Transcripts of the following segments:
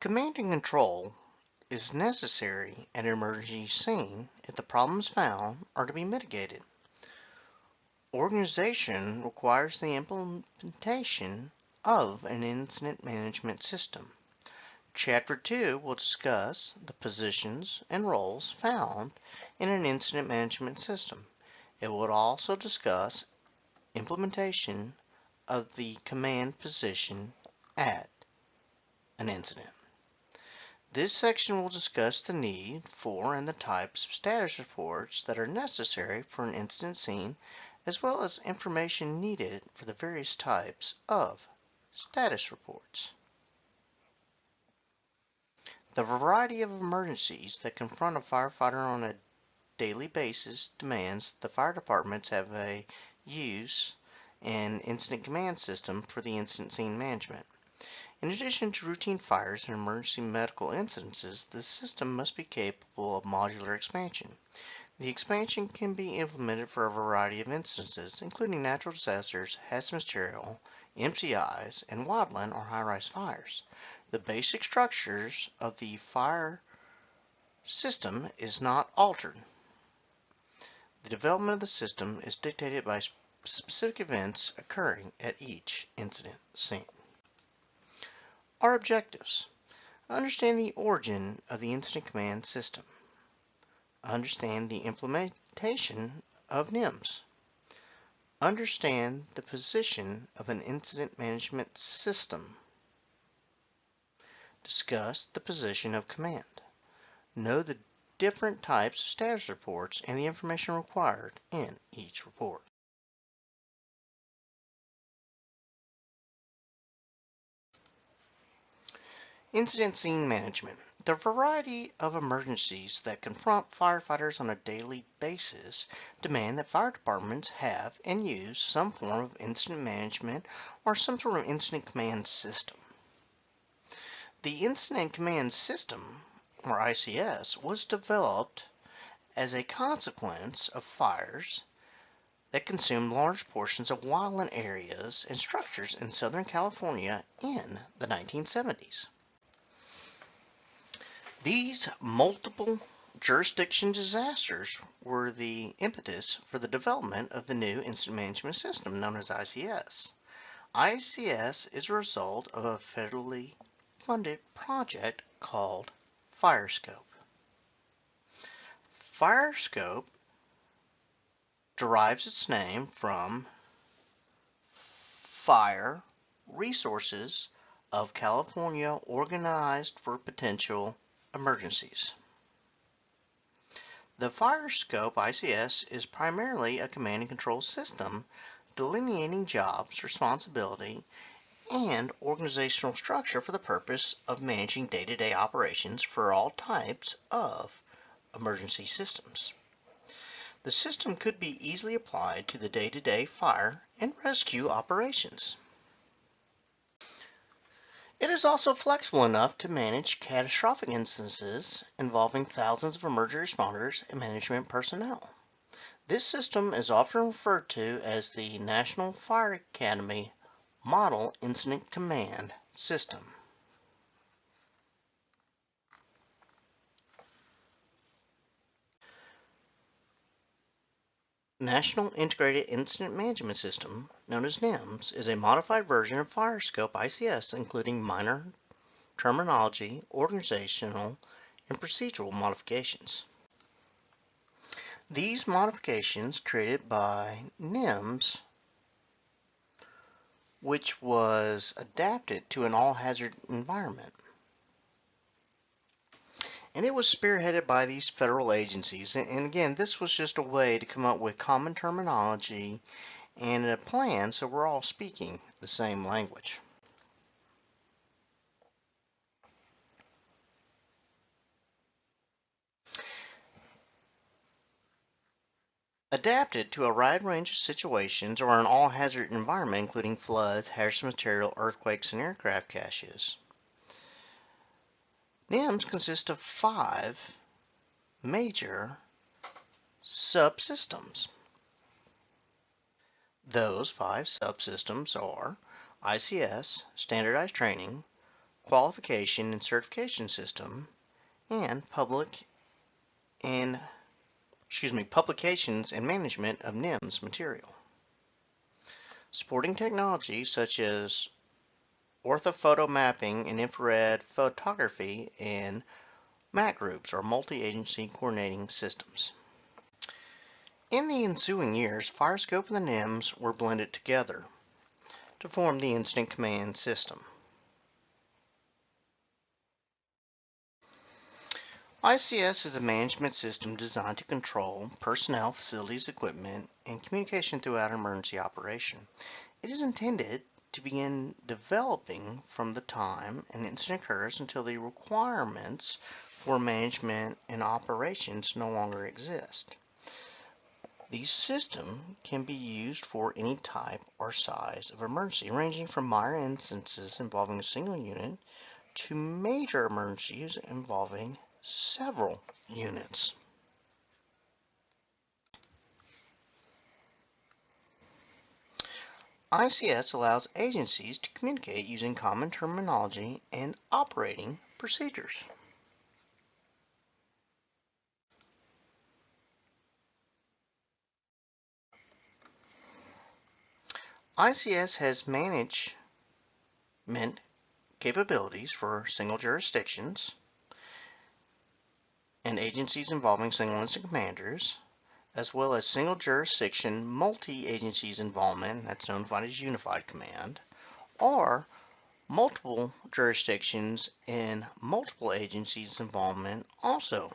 Command and control is necessary at an emergency scene if the problems found are to be mitigated. Organization requires the implementation of an incident management system. Chapter 2 will discuss the positions and roles found in an incident management system. It will also discuss implementation of the command position at an incident. This section will discuss the need for and the types of status reports that are necessary for an incident scene, as well as information needed for the various types of status reports. The variety of emergencies that confront a firefighter on a daily basis demands the fire departments have a use an incident command system for the incident scene management. In addition to routine fires and emergency medical incidences, the system must be capable of modular expansion. The expansion can be implemented for a variety of instances, including natural disasters, hazardous material, MCIs, and wildland or high-rise fires. The basic structures of the fire system is not altered. The development of the system is dictated by specific events occurring at each incident scene. Our objectives: understand the origin of the incident command system, understand the implementation of NIMS, understand the position of an incident management system, discuss the position of command, know the different types of status reports and the information required in each report. Incident scene management. The variety of emergencies that confront firefighters on a daily basis demand that fire departments have and use some form of incident management or some sort of incident command system. The Incident Command System, or ICS, was developed as a consequence of fires that consumed large portions of wildland areas and structures in Southern California in the 1970s. These multiple jurisdiction disasters were the impetus for the development of the new incident management system known as ICS. ICS is a result of a federally funded project called FIRESCOPE. FIRESCOPE derives its name from Fire Resources of California Organized for Potential Emergencies. The FIRESCOPE ICS is primarily a command and control system delineating jobs, responsibility, and organizational structure for the purpose of managing day-to-day operations for all types of emergency systems. The system could be easily applied to the day-to-day fire and rescue operations. It is also flexible enough to manage catastrophic instances involving thousands of emergency responders and management personnel. This system is often referred to as the National Fire Academy Model Incident Command System. National Integrated Incident Management System, known as NIMS, is a modified version of FIRESCOPE ICS, including minor terminology, organizational, and procedural modifications. These modifications created by NIMS, which was adapted to an all-hazard environment. And it was spearheaded by these federal agencies. And again, this was just a way to come up with common terminology and a plan so we're all speaking the same language. Adapted to a wide range of situations or an all-hazard environment, including floods, hazardous material, earthquakes, and aircraft crashes. NIMS consists of 5 major subsystems. Those 5 subsystems are ICS, Standardized Training, qualification and certification system, and publications and management of NIMS material. Supporting technology such as orthophoto mapping and infrared photography and MAC groups are multi-agency coordinating systems. In the ensuing years, FireScope and the NIMS were blended together to form the Incident Command System. ICS is a management system designed to control personnel, facilities, equipment, and communication throughout an emergency operation. It is intended to begin developing from the time an incident occurs until the requirements for management and operations no longer exist. The system can be used for any type or size of emergency, ranging from minor instances involving a single unit to major emergencies involving several units. ICS allows agencies to communicate using common terminology and operating procedures. ICS has management capabilities for single jurisdictions and agencies involving single incident commanders, as well as single jurisdiction multi-agencies involvement, that's known as unified command, or multiple jurisdictions and multiple agencies involvement, also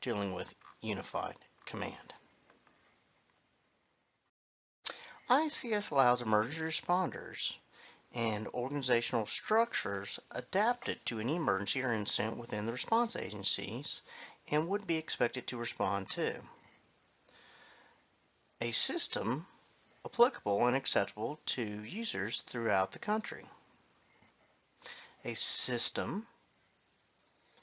dealing with unified command. ICS allows emergency responders and organizational structures adapted to any emergency or incident within the response agencies and would be expected to respond to. A system applicable and accessible to users throughout the country. A system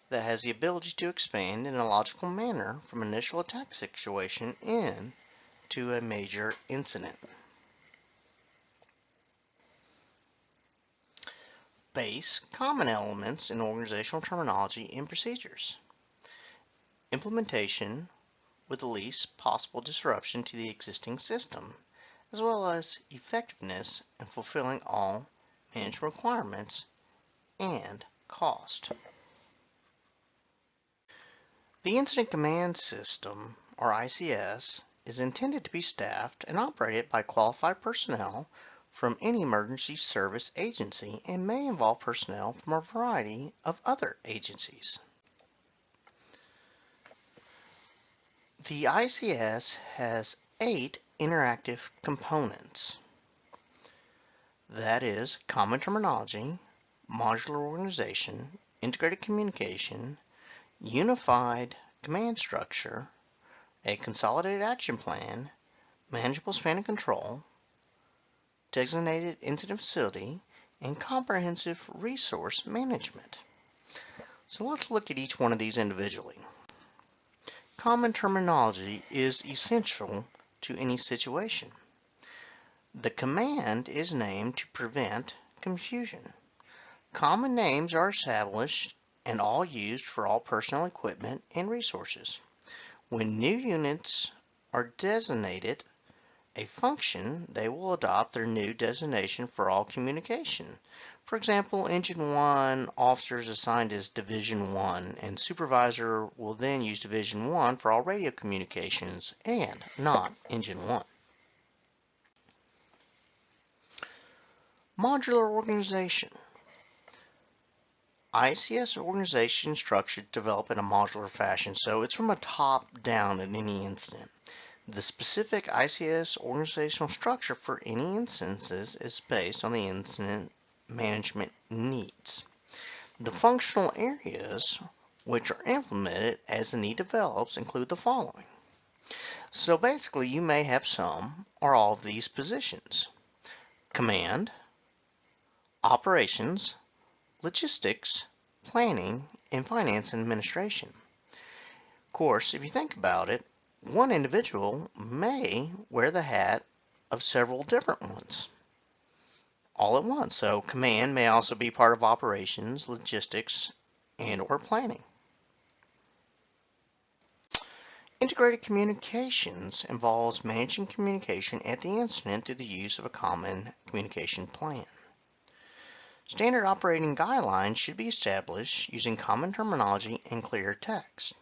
that has the ability to expand in a logical manner from an initial attack situation into a major incident. Base common elements in organizational terminology and procedures. Implementation with the least possible disruption to the existing system, as well as effectiveness in fulfilling all management requirements and cost. The Incident Command System, or ICS, is intended to be staffed and operated by qualified personnel from any emergency service agency and may involve personnel from a variety of other agencies. The ICS has 8 interactive components. That is common terminology, modular organization, integrated communication, unified command structure, a consolidated action plan, manageable span of control, designated incident facility, and comprehensive resource management. So let's look at each one of these individually. Common terminology is essential to any situation. The command is named to prevent confusion. Common names are established and all used for all personnel, equipment, and resources. When new units are designated a function, they will adopt their new designation for all communication. For example, Engine 1 officers assigned as Division 1, and supervisor will then use Division 1 for all radio communications and not Engine 1. Modular organization. ICS organization structure developed in a modular fashion, so it's from a top down at any incident. The specific ICS organizational structure for any instances is based on the incident management needs. The functional areas which are implemented as the need develops include the following. So basically you may have some or all of these positions: command, operations, logistics, planning, and finance and administration. Of course, if you think about it, one individual may wear the hat of several different ones. all at once. So command may also be part of operations, logistics, and or planning. Integrated communications involves managing communication at the incident through the use of a common communication plan. Standard operating guidelines should be established using common terminology and clear text.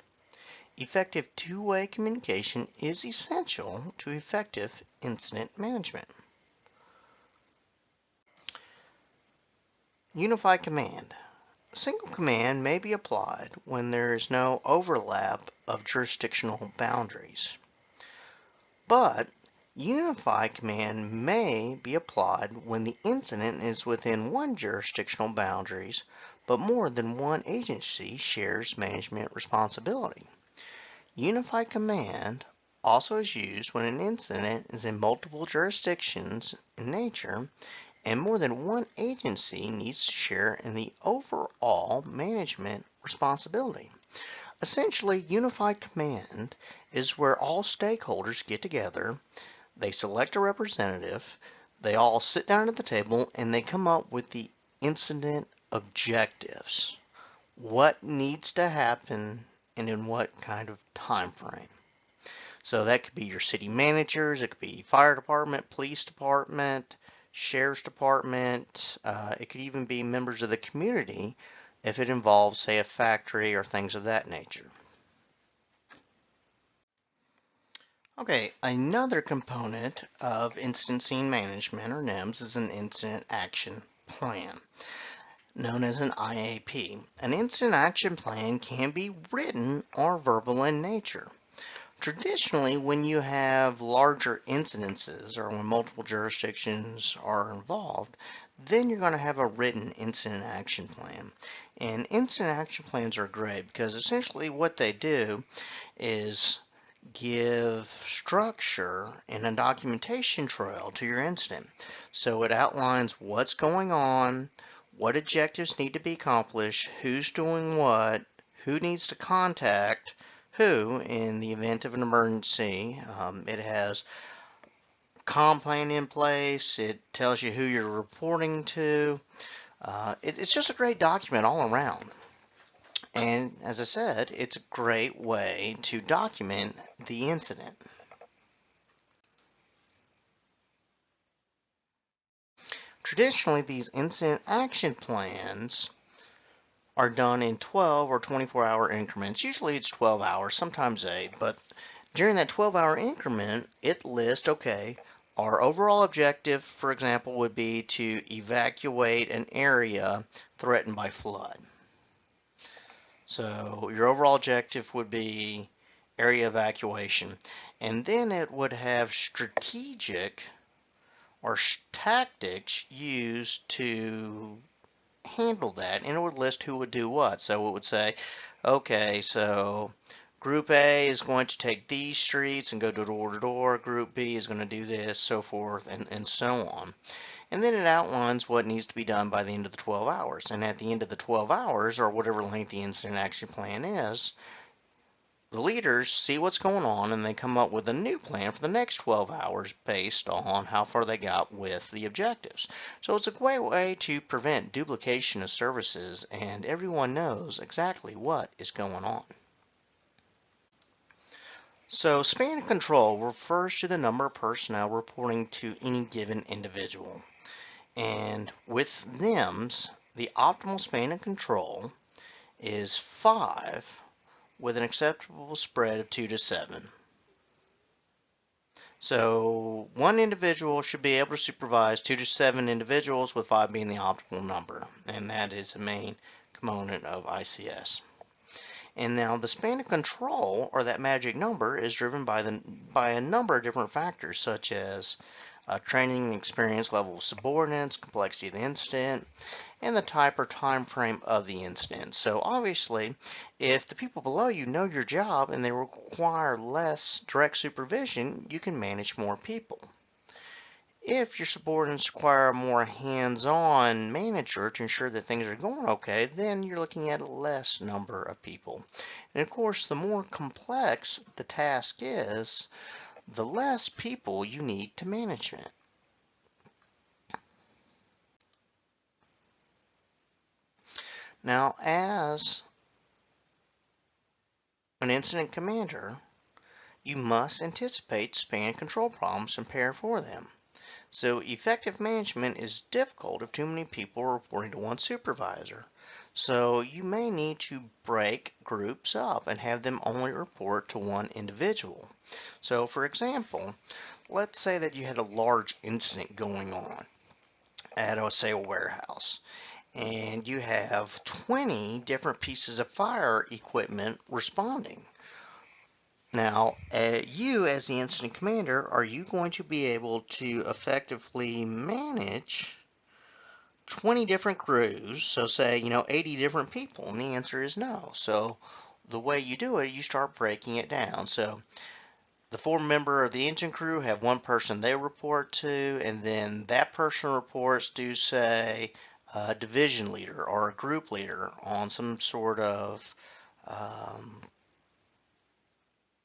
Effective two-way communication is essential to effective incident management. Unified command. Single command may be applied when there is no overlap of jurisdictional boundaries. But unified command may be applied when the incident is within one jurisdictional boundaries, but more than one agency shares management responsibility. Unified command also is used when an incident is in multiple jurisdictions in nature and more than one agency needs to share in the overall management responsibility. Essentially, unified command is where all stakeholders get together, they select a representative, they all sit down at the table, and they come up with the incident objectives. What needs to happen and in what kind of time frame. So that could be your city managers, it could be fire department, police department, sheriff's department. It could even be members of the community if it involves, say, a factory or things of that nature. Okay, another component of incident scene management, or NIMS, is an incident action plan, known as an IAP. An incident action plan can be written or verbal in nature. Traditionally, when you have larger incidences or when multiple jurisdictions are involved, then you're going to have a written incident action plan. And incident action plans are great because essentially what they do is give structure and a documentation trail to your incident. So it outlines what's going on, what objectives need to be accomplished, who's doing what, who needs to contact who in the event of an emergency. It has comm plan in place. It tells you who you're reporting to. It's just a great document all around. And as I said, it's a great way to document the incident. Traditionally, these incident action plans are done in 12 or 24-hour increments. Usually it's 12 hours, sometimes 8, but during that 12-hour increment, it lists, okay, our overall objective, for example, would be to evacuate an area threatened by flood. So your overall objective would be area evacuation. And then it would have strategic or tactics used to handle that, and it would list who would do what. So it would say, okay, so Group A is going to take these streets and go door to door. Group B is going to do this, so forth, and so on. And then it outlines what needs to be done by the end of the 12 hours. And at the end of the 12 hours, or whatever length the incident action plan is, the leaders see what's going on and they come up with a new plan for the next 12 hours based on how far they got with the objectives. So it's a great way to prevent duplication of services and everyone knows exactly what is going on. So span of control refers to the number of personnel reporting to any given individual. And with NIMS, the optimal span of control is 5 with an acceptable spread of 2 to 7. So one individual should be able to supervise 2 to 7 individuals, with 5 being the optimal number, and that is a main component of ICS. And now the span of control, or that magic number, is driven by a number of different factors, such as training and experience level of subordinates, complexity of the incident, and the type or time frame of the incident. So obviously, if the people below you know your job and they require less direct supervision, you can manage more people. If your subordinates require a more hands-on manager to ensure that things are going okay, then you're looking at a less number of people. And of course, the more complex the task is, the less people you need to manage it. Now, as an incident commander, you must anticipate span control problems and prepare for them. So effective management is difficult if too many people are reporting to one supervisor. So you may need to break groups up and have them only report to one individual. So for example, let's say that you had a large incident going on at, say, a warehouse, and you have 20 different pieces of fire equipment responding. Now, you as the incident commander, are you going to be able to effectively manage 20 different crews? So say, 80 different people, and the answer is no. So the way you do it, you start breaking it down. So the 4-member of the engine crew have one person they report to, and then that person reports to, say, a division leader or a group leader on some sort of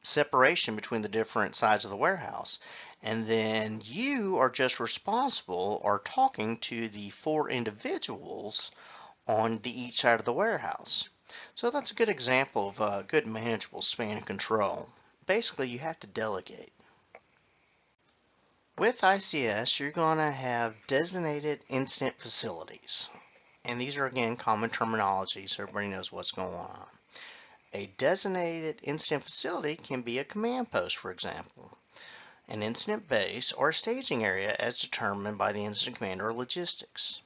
separation between the different sides of the warehouse. And then you are just responsible or talking to the 4 individuals on each side of the warehouse. So that's a good example of a good manageable span of control. Basically, you have to delegate. With ICS, you're going to have designated incident facilities. And these are, again, common terminology so everybody knows what's going on. A designated incident facility can be a command post, for example, an incident base, or a staging area as determined by the incident commander or logistics.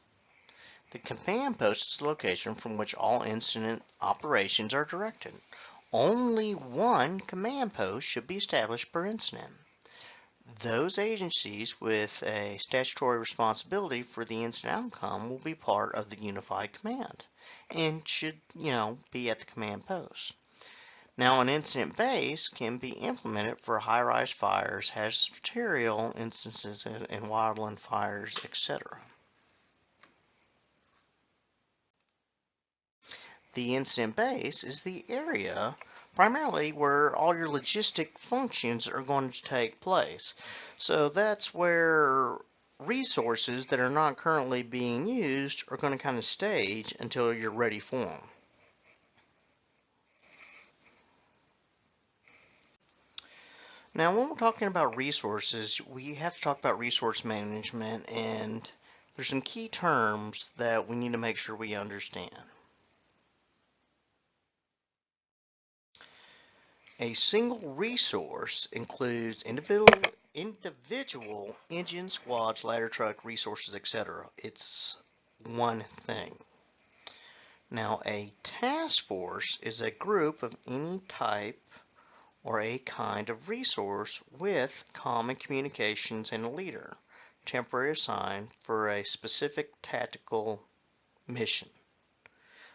The command post is the location from which all incident operations are directed. Only one command post should be established per incident. Those agencies with a statutory responsibility for the incident outcome will be part of the unified command and should, be at the command post. Now, an incident base can be implemented for high-rise fires, hazardous material instances, and wildland fires, etc. The incident base is the area primarily where all your logistic functions are going to take place. So that's where resources that are not currently being used are going to kind of stage until you're ready for them. Now, when we're talking about resources, we have to talk about resource management, and there's some key terms that we need to make sure we understand. A single resource includes individual engine, squads, ladder truck, resources, etc. It's one thing. Now, a task force is a group of any type or a kind of resource with common communications and a leader, temporarily assigned for a specific tactical mission.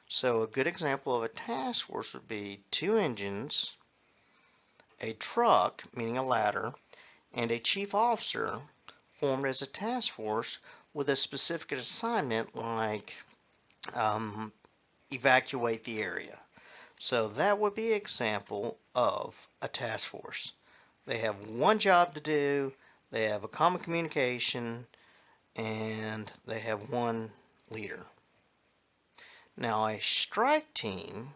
So a good example of a task force would be 2 engines, a truck, meaning a ladder, and a chief officer formed as a task force with a specific assignment like evacuate the area. So that would be an example of a task force. They have one job to do, they have a common communication, and they have one leader. Now, a strike team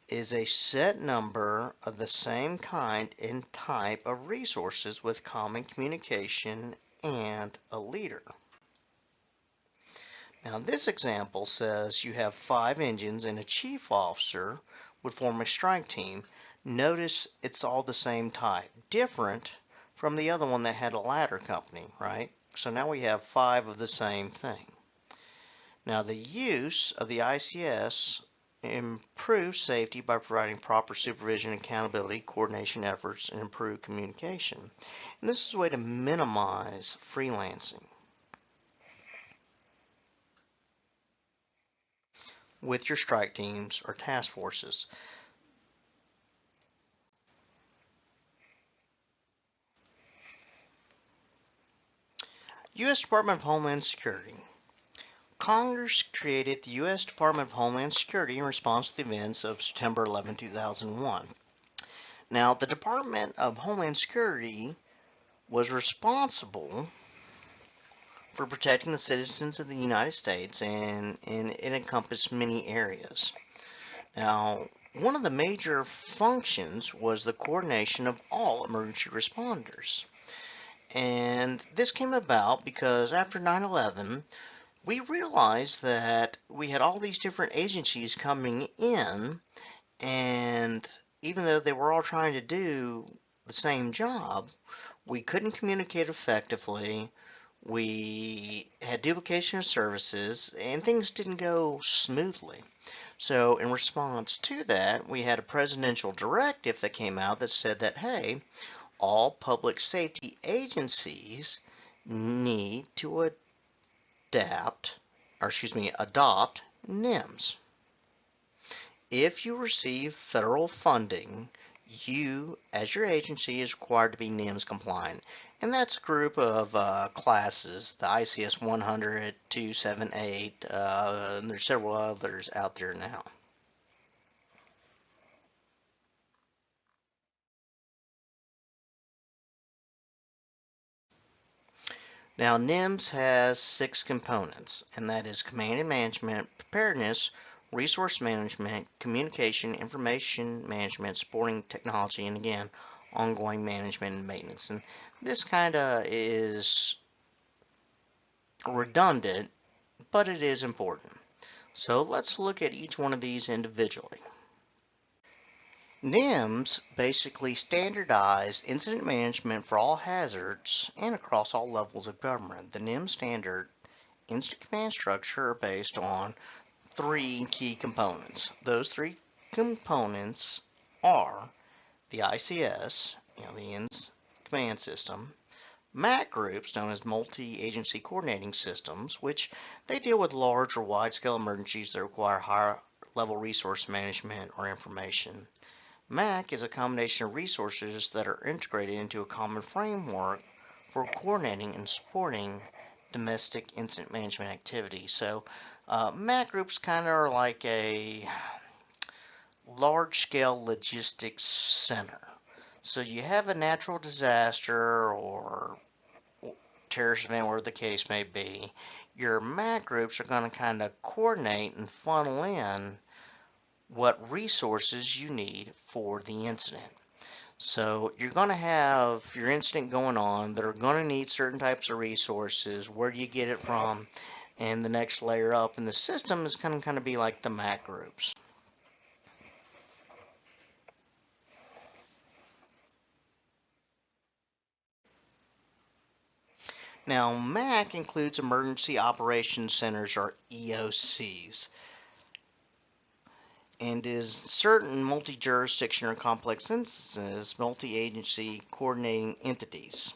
is a set number of the same kind and type of resources with common communication and a leader. Now, this example says you have 5 engines and a chief officer would form a strike team. Notice it's all the same type, different from the other one that had a ladder company, right? So now we have 5 of the same thing. Now, the use of the ICS improves safety by providing proper supervision, accountability, coordination efforts, and improved communication. And this is a way to minimize freelancing with your strike teams or task forces. U.S. Department of Homeland Security. Congress created the U.S. Department of Homeland Security in response to the events of September 11, 2001. Now, the Department of Homeland Security was responsible for protecting the citizens of the United States, and it encompassed many areas. Now, one of the major functions was the coordination of all emergency responders. And this came about because after 9/11, we realized that we had all these different agencies coming in, and even though they were all trying to do the same job, we couldn't communicate effectively. We had duplication of services, and things didn't go smoothly. So, in response to that, we had a presidential directive that came out that said that, hey, all public safety agencies need to adopt NIMS. If you receive federal funding, you, as your agency, is required to be NIMS compliant. And that's a group of classes, the ICS 100, 278, and there's several others out there now. Now, NIMS has 6 components, and that is command and management, preparedness, resource management, communication, information management, supporting technology, and again, ongoing management and maintenance. And this kind of is redundant, but it is important. So let's look at each one of these individually. NIMS basically standardize incident management for all hazards and across all levels of government. The NIMS standard incident command structure are based on 3 key components. Those 3 components are the ICS, the Incident Command System, MAC groups, known as multi-agency coordinating systems, which they deal with large or wide-scale emergencies that require higher level resource management or information. MAC is a combination of resources that are integrated into a common framework for coordinating and supporting domestic incident management activities. So MAC groups kind of are like a large-scale logistics center. So you have a natural disaster or terrorist event, whatever the case may be. Your MAC groups are going to kind of coordinate and funnel in what resources you need for the incident. So you're going to have your incident going on that are going to need certain types of resources. Where do you get it from? And the next layer up in the system is going to kind of be like the MAC groups. Now, MAC includes Emergency Operations Centers, or EOCs, and is certain multi-jurisdiction or complex instances, multi-agency coordinating entities.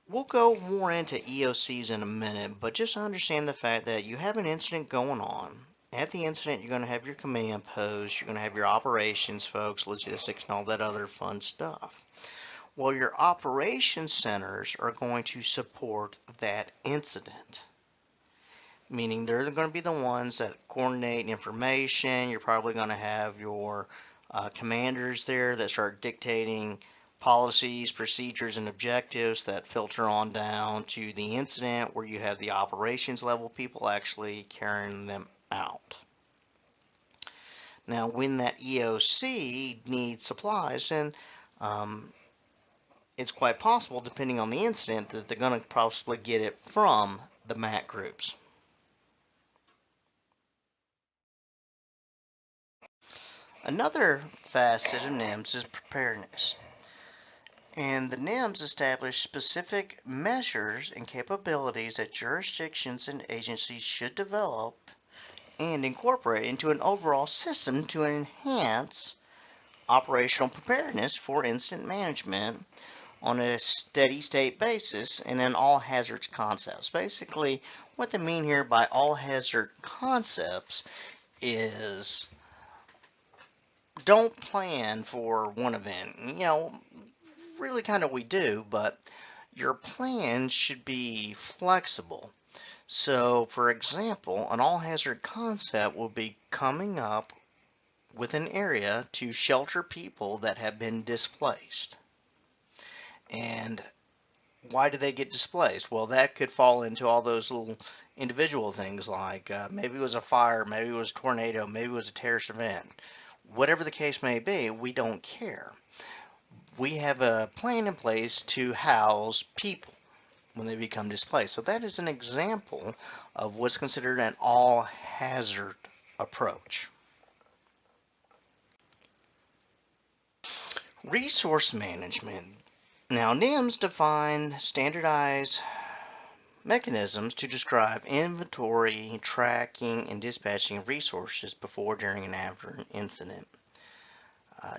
We'll go more into EOCs in a minute, but just understand the fact that you have an incident going on. At the incident, you're going to have your command post, you're going to have your operations folks, logistics, and all that other fun stuff. Well, your operations centers are going to support that incident, meaning they're going to be the ones that coordinate information. You're probably going to have your commanders there that start dictating policies, procedures, and objectives that filter on down to the incident, where you have the operations level people actually carrying them out. Now, when that EOC needs supplies, then it's quite possible, depending on the incident, that they're going to possibly get it from the MAC groups. Another facet of NIMS is preparedness. And the NIMS establish specific measures and capabilities that jurisdictions and agencies should develop and incorporate into an overall system to enhance operational preparedness for incident management on a steady state basis and in all hazards concepts. Basically, what they mean here by all hazard concepts is don't plan for one event. Really kind of we do, but your plan should be flexible. So, for example, an all hazard concept will be coming up with an area to shelter people that have been displaced. And Why do they get displaced? Well, that could fall into all those little individual things like maybe it was a fire, maybe it was a tornado, maybe it was a terrorist event. Whatever the case may be, we don't care. We have a plan in place to house people when they become displaced. So that is an example of what's considered an all-hazard approach. Resource management. Now, NIMS define standardized mechanisms to describe inventory, tracking, and dispatching of resources before, during, and after an incident.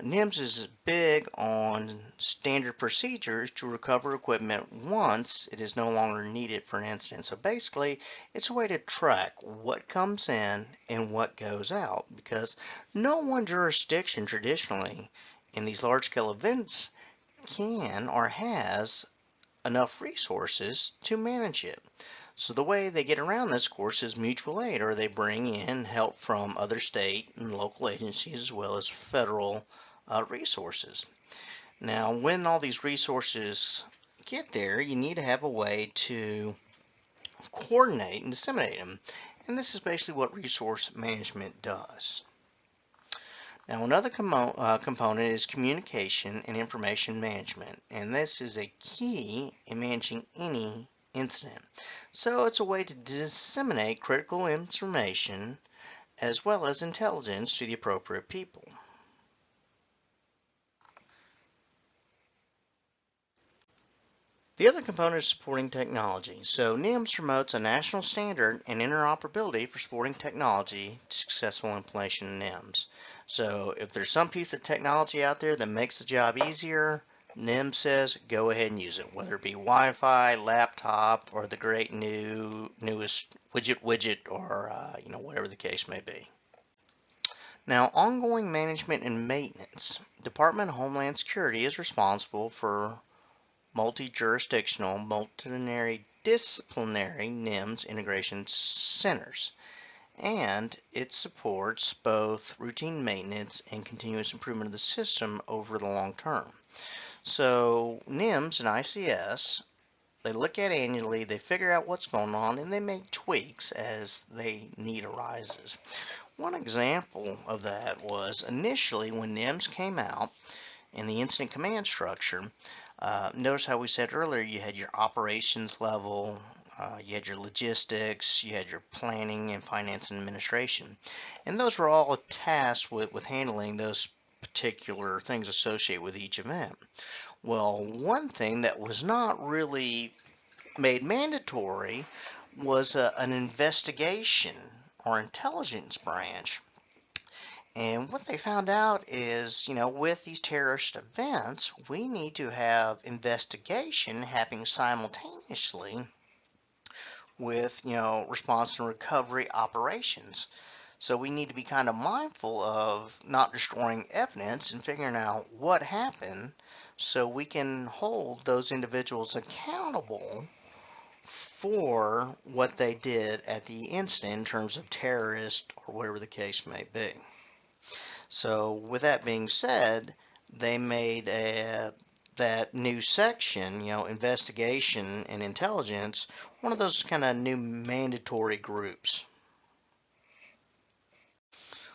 NIMS is big on standard procedures to recover equipment once it is no longer needed for an incident. So basically, it's a way to track what comes in and what goes out, because no one jurisdiction traditionally in these large-scale events can or has enough resources to manage it. So the way they get around this, of course, is mutual aid, or they bring in help from other state and local agencies as well as federal resources. Now, when all these resources get there, you need to have a way to coordinate and disseminate them. And this is basically what resource management does. Now, another component is communication and information management, and this is a key in managing any incident. So it's a way to disseminate critical information as well as intelligence to the appropriate people. The other component is supporting technology. So NIMS promotes a national standard and interoperability for supporting technology to successful implementation of NIMS. So if there's some piece of technology out there that makes the job easier, NIMS says go ahead and use it, whether it be Wi-Fi, laptop, or the great newest widget, or whatever the case may be. Now, ongoing management and maintenance. Department of Homeland Security is responsible for multi-jurisdictional, multidisciplinary NIMS integration centers, and it supports both routine maintenance and continuous improvement of the system over the long term. So NIMS and ICS, they look at annually, they figure out what's going on, and they make tweaks as the need arises. One example of that was initially when NIMS came out in the incident command structure. Notice how we said earlier you had your operations level, you had your logistics, you had your planning and finance and administration. And those were all tasked with handling those particular things associated with each event. Well, one thing that was not really made mandatory was an investigation or intelligence branch. And what they found out is, with these terrorist events, we need to have investigation happening simultaneously with, response and recovery operations. So we need to be kind of mindful of not destroying evidence and figuring out what happened so we can hold those individuals accountable for what they did at the incident in terms of terrorist or whatever the case may be. So with that being said, they made that new section, investigation and intelligence, one of those kind of new mandatory groups.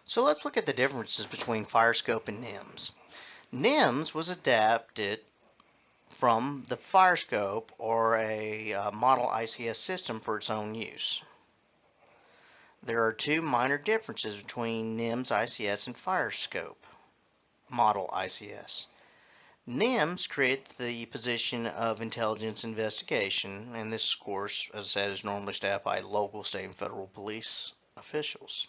So let's look at the differences between FireScope and NIMS. NIMS was adapted from the FireScope or a model ICS system for its own use. There are two minor differences between NIMS ICS and FireScope model ICS. NIMS created the position of intelligence investigation, and this, of course, as I said, is normally staffed by local, state, and federal police officials.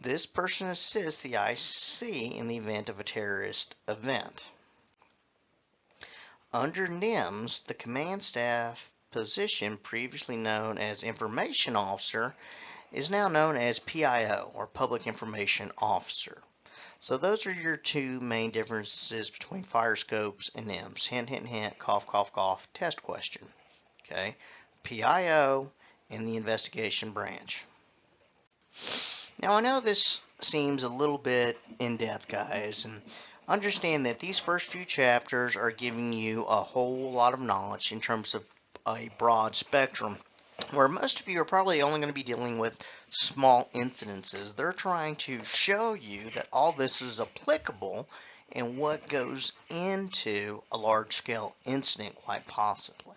This person assists the IC in the event of a terrorist event. Under NIMS, the command staff position, previously known as Information Officer, is now known as PIO, or Public Information Officer. So those are your two main differences between FireScopes and NIMS. Hint, hint, hint, cough, cough, cough, test question. Okay, PIO and the investigation branch. Now I know this seems a little bit in-depth, guys, and Understand that these first few chapters are giving you a whole lot of knowledge in terms of a broad spectrum, where most of you are probably only going to be dealing with small incidences. They're trying to show you that all this is applicable and what goes into a large-scale incident, quite possibly.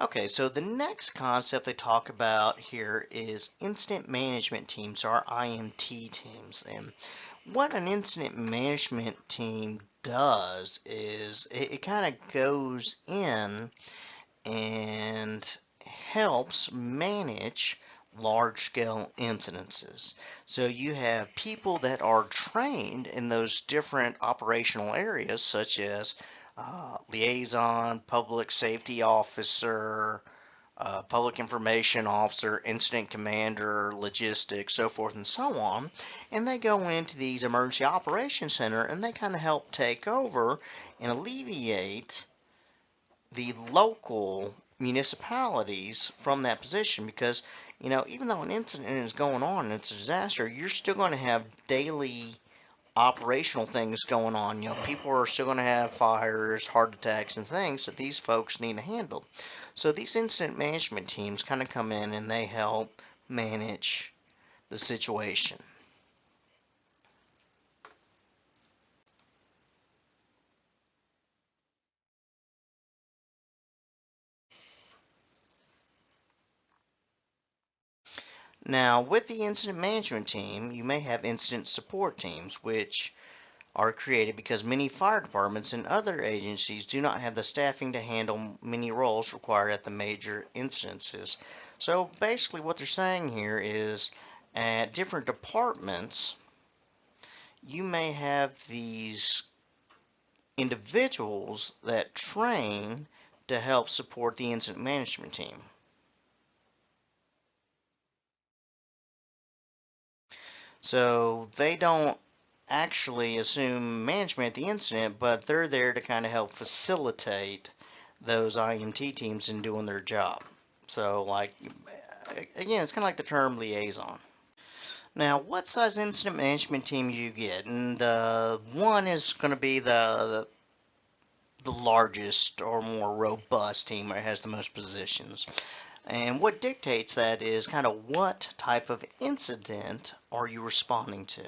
Okay, so the next concept they talk about here is incident management teams, or IMT teams. And what an incident management team does is it kind of goes in and helps manage large-scale incidences. So you have people that are trained in those different operational areas, such as liaison, public safety officer, public information officer, incident commander, logistics, so forth and so on. And they go into these emergency operations center and they kind of help take over and alleviate the local municipalities from that position, because even though an incident is going on and it's a disaster, you're still going to have daily operational things going on. People are still going to have fires, heart attacks, and things that these folks need to handle. So these incident management teams kind of come in and they help manage the situation. Now, with the incident management team, you may have incident support teams, which are created because many fire departments and other agencies do not have the staffing to handle many roles required at the major incidences. So basically what they're saying here is at different departments, you may have these individuals that train to help support the incident management team. So they don't actually assume management at the incident, but they're there to kind of help facilitate those IMT teams in doing their job. So, like, again, it's kind of like the term liaison. Now, what size incident management team you get? And one is going to be the largest or more robust team that has the most positions. And what dictates that is kind of what type of incident are you responding to.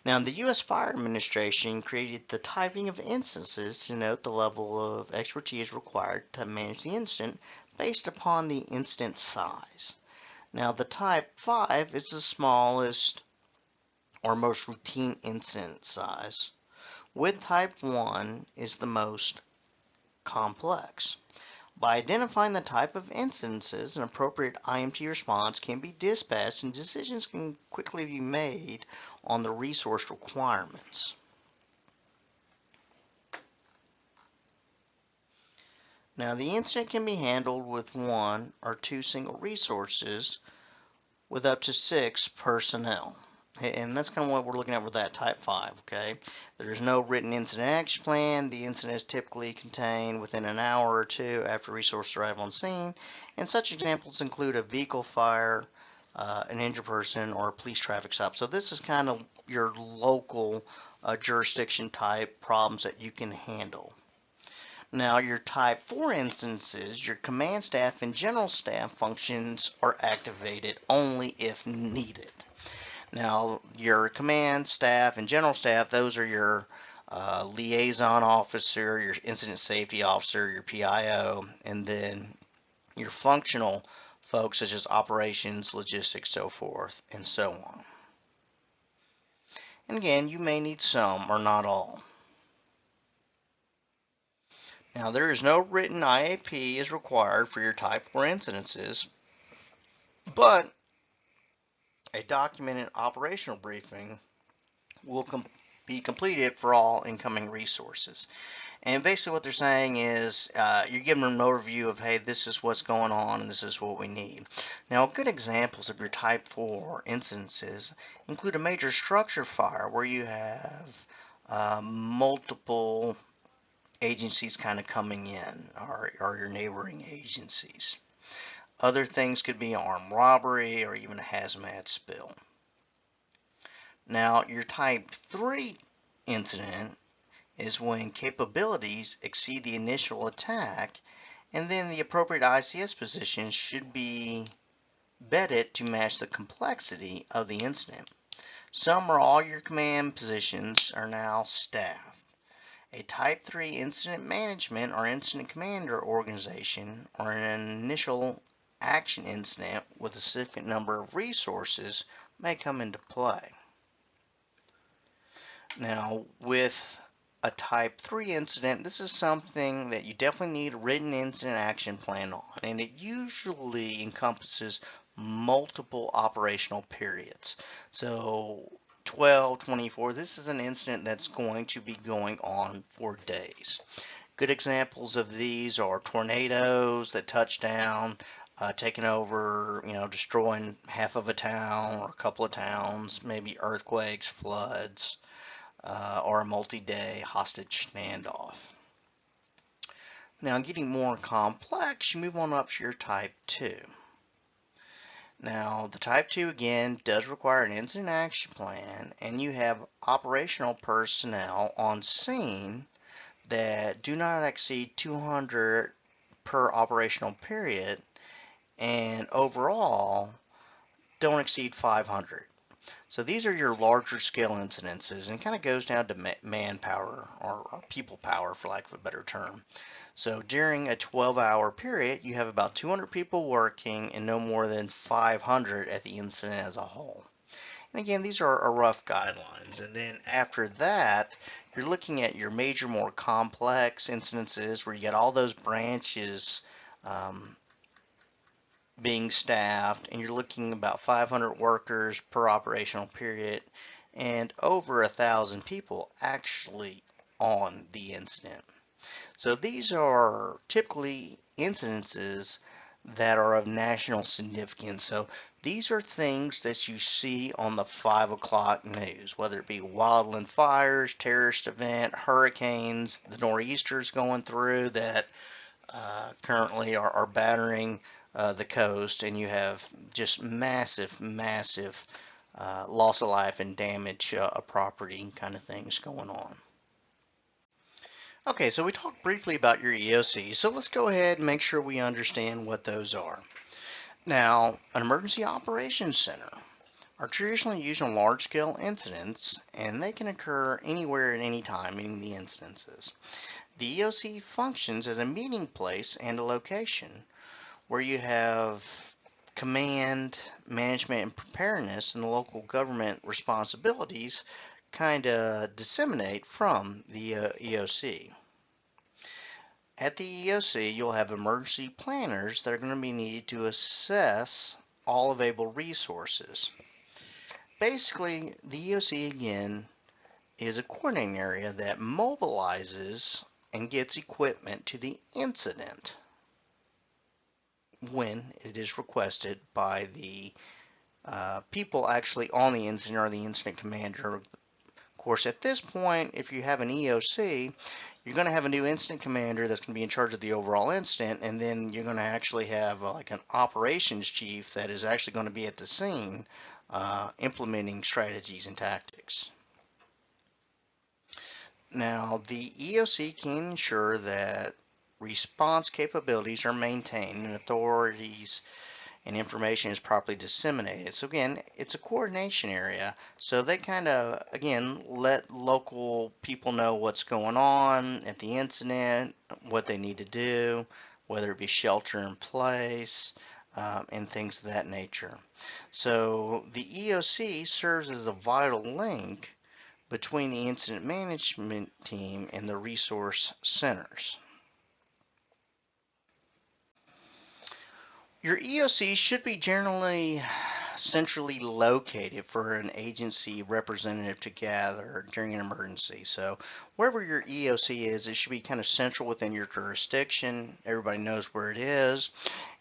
Now, the U.S. Fire Administration created the typing of instances to note the level of expertise required to manage the incident based upon the incident size. Now, the Type 5 is the smallest or most routine incident size, with Type 1 is the most complex. By identifying the type of instances, an appropriate IMT response can be dispatched and decisions can quickly be made on the resource requirements. Now, the incident can be handled with 1 or 2 single resources with up to 6 personnel. And that's kind of what we're looking at with that Type 5, okay? There's no written incident action plan. The incident is typically contained within an hour or two after resources arrive on scene. And such examples include a vehicle fire, an injured person, or a police traffic stop. So this is kind of your local jurisdiction type problems that you can handle. Now, your Type 4 instances, your command staff and general staff functions are activated only if needed. Now, your command staff and general staff, those are your liaison officer, your incident safety officer, your PIO, and then your functional folks such as operations, logistics, so forth, and so on. And again, you may need some or not all. Now, there is no written IAP is required for your Type 4 incidences, but a documented operational briefing will be completed for all incoming resources. And basically what they're saying is you're giving them an overview of, hey, this is what's going on and this is what we need. Now, good examples of your Type 4 instances include a major structure fire where you have multiple agencies kind of coming in, or your neighboring agencies. Other things could be armed robbery or even a hazmat spill. Now, your Type 3 incident is when capabilities exceed the initial attack, and then the appropriate ICS position should be betted to match the complexity of the incident. Some or all your command positions are now staffed. A Type 3 incident management or incident commander organization or an initial action incident with a significant number of resources may come into play. Now, with a Type 3 incident, this is something that you definitely need a written incident action plan on, and it usually encompasses multiple operational periods. So 12, 24, this is an incident that's going to be going on for days. Good examples of these are tornadoes that touch down, taking over, destroying half of a town or a couple of towns, maybe earthquakes, floods, or a multi-day hostage standoff. Now, getting more complex, you move on up to your Type 2. Now, the Type 2 again does require an incident action plan, and you have operational personnel on scene that do not exceed 200 per operational period, and overall don't exceed 500. So these are your larger scale incidences, and it kind of goes down to manpower or people power, for lack of a better term. So during a 12-hour period, you have about 200 people working and no more than 500 at the incident as a whole. And again, these are rough guidelines. And then after that, you're looking at your major, more complex incidences where you got all those branches being staffed, and you're looking about 500 workers per operational period and over 1,000 people actually on the incident. So these are typically incidences that are of national significance. So these are things that you see on the 5 o'clock news, whether it be wildland fires, terrorist event, hurricanes, the nor'easters going through that currently are battering the coast, and you have just massive loss of life and damage of property kind of things going on. Okay, so we talked briefly about your EOC, so let's go ahead and make sure we understand what those are. Now, an emergency operations center are traditionally used on large-scale incidents, and they can occur anywhere at any time, meaning the incidences. The EOC functions as a meeting place and a location where you have command, management, and preparedness, and the local government responsibilities kind of disseminate from the EOC. At the EOC, you'll have emergency planners that are going to be needed to assess all available resources. Basically, the EOC again is a coordinating area that mobilizes and gets equipment to the incident when it is requested by the people actually on the incident or the incident commander. Of course, at this point, if you have an EOC, you're going to have a new incident commander that's going to be in charge of the overall incident, and then you're going to actually have like an operations chief that is actually going to be at the scene implementing strategies and tactics. Now, the EOC can ensure that response capabilities are maintained and authorities and information is properly disseminated. So again, it's a coordination area. So they kind of, again, let local people know what's going on at the incident, what they need to do, whether it be shelter in place, and things of that nature. So the EOC serves as a vital link between the incident management team and the resource centers. Your EOC should be generally centrally located for an agency representative to gather during an emergency. So wherever your EOC is, it should be kind of central within your jurisdiction. Everybody knows where it is.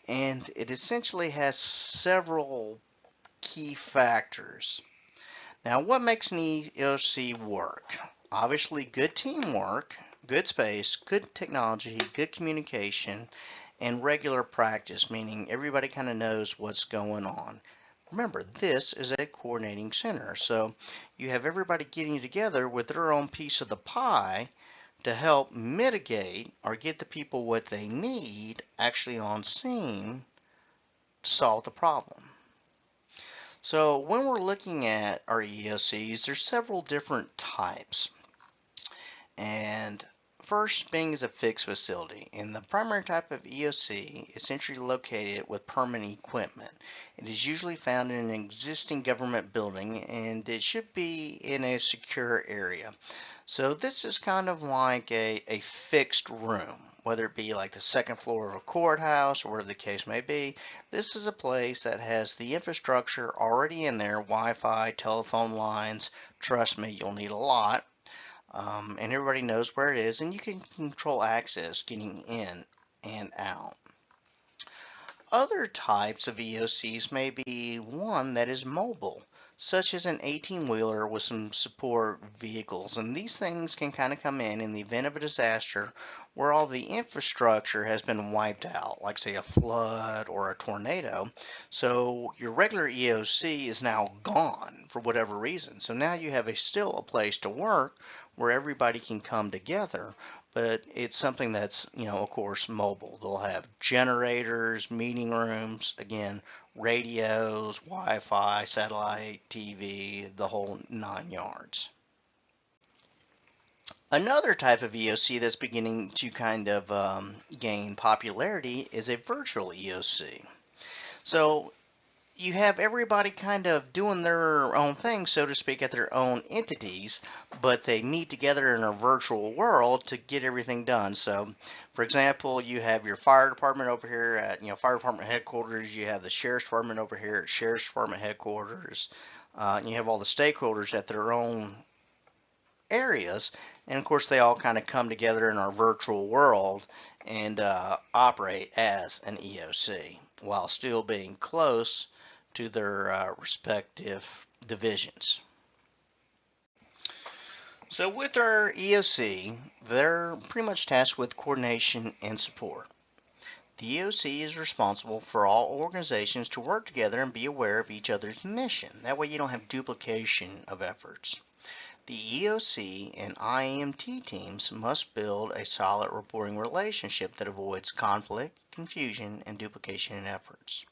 And it essentially has several key factors. Now, what makes an EOC work? Obviously, good teamwork, good space, good technology, good communication, and regular practice, meaning everybody kind of knows what's going on. Remember, this is a coordinating center, so you have everybody getting together with their own piece of the pie to help mitigate or get the people what they need actually on scene to solve the problem. So when we're looking at our EOCs, there's several different types. And first being is a fixed facility. And the primary type of EOC is centrally located with permanent equipment. It is usually found in an existing government building, and it should be in a secure area. So this is kind of like a fixed room, whether it be like the second floor of a courthouse or whatever the case may be. This is a place that has the infrastructure already in there, Wi-Fi, telephone lines. Trust me, you'll need a lot. And everybody knows where it is, and you can control access getting in and out. Other types of EOCs may be one that is mobile, such as an 18-wheeler with some support vehicles. And these things can kind of come in the event of a disaster where all the infrastructure has been wiped out, like say a flood or a tornado. So your regular EOC is now gone for whatever reason. So now you have still a place to work where everybody can come together, but it's something that's, of course, mobile. They'll have generators, meeting rooms, again, radios, Wi-Fi, satellite, TV, the whole 9 yards. Another type of EOC that's beginning to kind of gain popularity is a virtual EOC. So you have everybody kind of doing their own thing, so to speak, at their own entities, but they meet together in a virtual world to get everything done. So, for example, you have your fire department over here at fire department headquarters. You have the sheriff's department over here at sheriff's department headquarters. You have all the stakeholders at their own areas, and of course they all kind of come together in our virtual world and operate as an EOC while still being close to their respective divisions. So with our EOC, they're pretty much tasked with coordination and support. The EOC is responsible for all organizations to work together and be aware of each other's mission. That way you don't have duplication of efforts. The EOC and IMT teams must build a solid reporting relationship that avoids conflict, confusion, and duplication in efforts.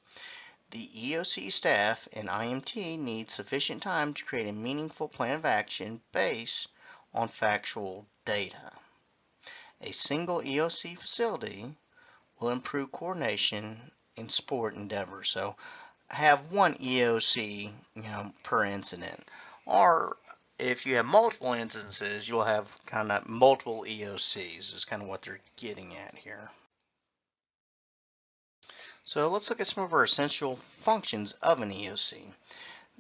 The EOC staff and IMT need sufficient time to create a meaningful plan of action based on factual data. A single EOC facility will improve coordination in support endeavors. So have one EOC, per incident. Or if you have multiple instances, you'll have kind of multiple EOCs is kind of what they're getting at here. So let's look at some of our essential functions of an EOC.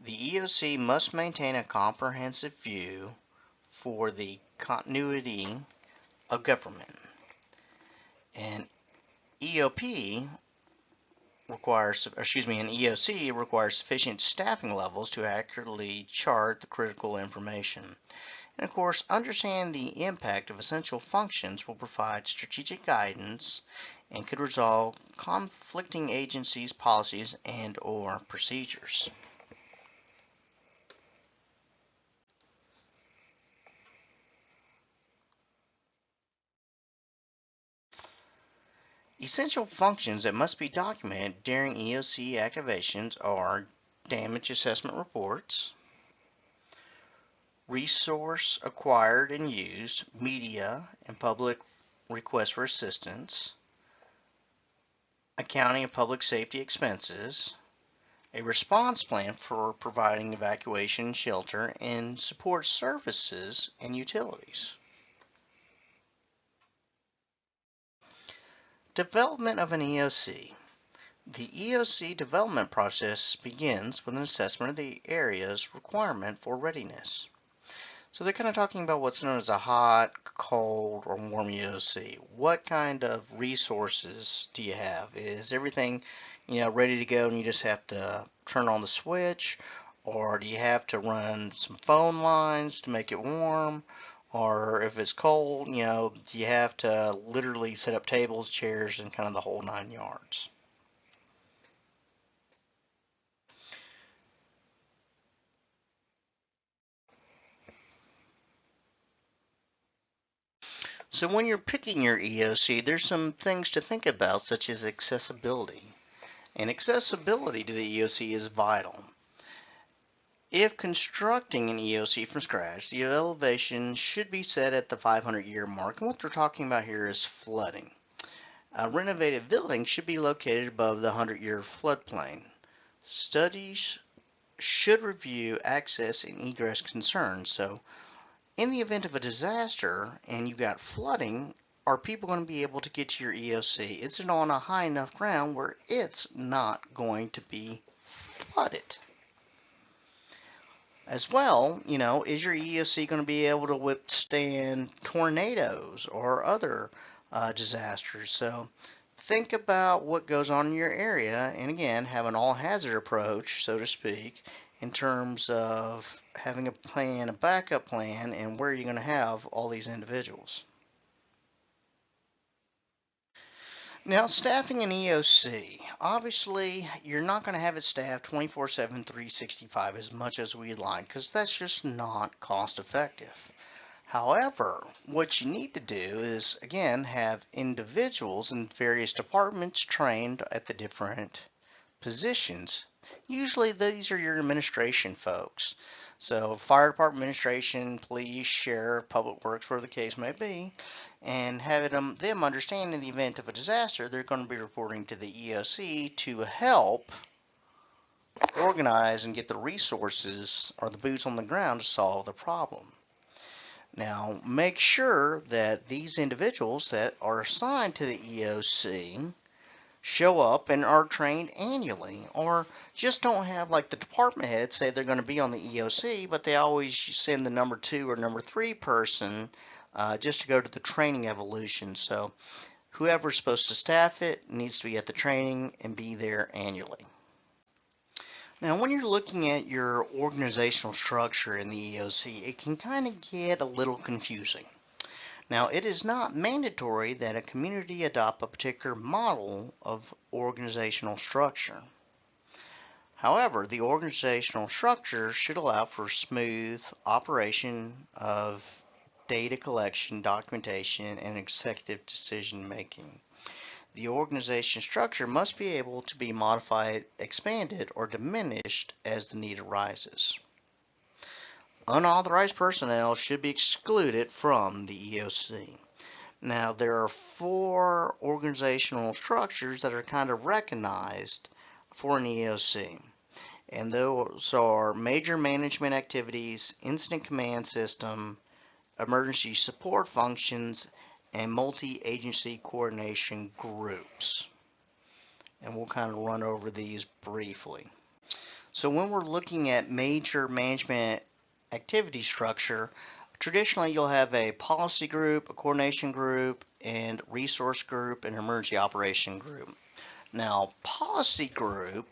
The EOC must maintain a comprehensive view for the continuity of government. An EOC requires sufficient staffing levels to accurately chart the critical information. And of course, understanding the impact of essential functions will provide strategic guidance and could resolve conflicting agencies' policies and/or procedures. Essential functions that must be documented during EOC activations are damage assessment reports, resource acquired and used, media and public requests for assistance, accounting of public safety expenses, a response plan for providing evacuation and shelter, and support services and utilities. Development of an EOC. The EOC development process begins with an assessment of the area's requirement for readiness. So they're kind of talking about what's known as a hot, cold, or warm EOC. What kind of resources do you have? Is everything, ready to go and you just have to turn on the switch? Or do you have to run some phone lines to make it warm? Or if it's cold, do you have to literally set up tables, chairs, and kind of the whole 9 yards? So when you're picking your EOC, there's some things to think about, such as accessibility. And accessibility to the EOC is vital. If constructing an EOC from scratch, the elevation should be set at the 500-year mark. And what we're talking about here is flooding. A renovated building should be located above the 100-year floodplain. Studies should review access and egress concerns. So in the event of a disaster and you've got flooding, are people going to be able to get to your EOC? Is it on a high enough ground where it's not going to be flooded? As well, is your EOC going to be able to withstand tornadoes or other disasters? So think about what goes on in your area, and again, have an all-hazard approach, so to speak, in terms of having a plan, a backup plan, and where you're going to have all these individuals. Now, staffing an EOC. Obviously, you're not going to have it staffed 24/7, 365 as much as we'd like, because that's just not cost effective. However, what you need to do is, again, have individuals in various departments trained at the different positions. Usually these are your administration folks. So fire department administration, police, sheriff, public works, whatever the case may be, and having them understand in the event of a disaster, they're going to be reporting to the EOC to help organize and get the resources or the boots on the ground to solve the problem. Now, make sure that these individuals that are assigned to the EOC show up and are trained annually, or just don't have like the department heads say they're going to be on the EOC, but they always send the number 2 or number 3 person just to go to the training evolution. So whoever's supposed to staff it needs to be at the training and be there annually. Now, when you're looking at your organizational structure in the EOC, it can kind of get a little confusing. Now, it is not mandatory that a community adopt a particular model of organizational structure. However, the organizational structure should allow for smooth operation of data collection, documentation, and executive decision making. The organization structure must be able to be modified, expanded, or diminished as the need arises. Unauthorized personnel should be excluded from the EOC. Now, there are 4 organizational structures that are kind of recognized for an EOC. And those are major management activities, incident command system, emergency support functions, and multi-agency coordination groups. And we'll kind of run over these briefly. So when we're looking at major management activity structure, traditionally you'll have a policy group, a coordination group, and resource group, and emergency operation group. Now, policy group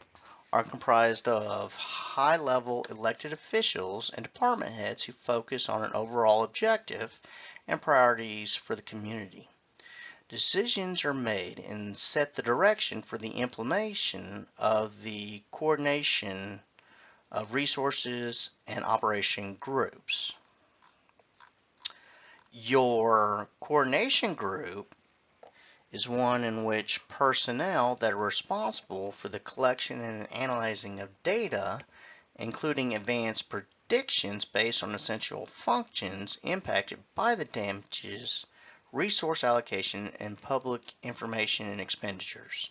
are comprised of high-level elected officials and department heads who focus on an overall objective and priorities for the community. Decisions are made and set the direction for the implementation of the coordination of resources and operation groups. Your coordination group is one in which personnel that are responsible for the collection and analyzing of data, including advanced predictions based on essential functions impacted by the damages, resource allocation, and public information and expenditures.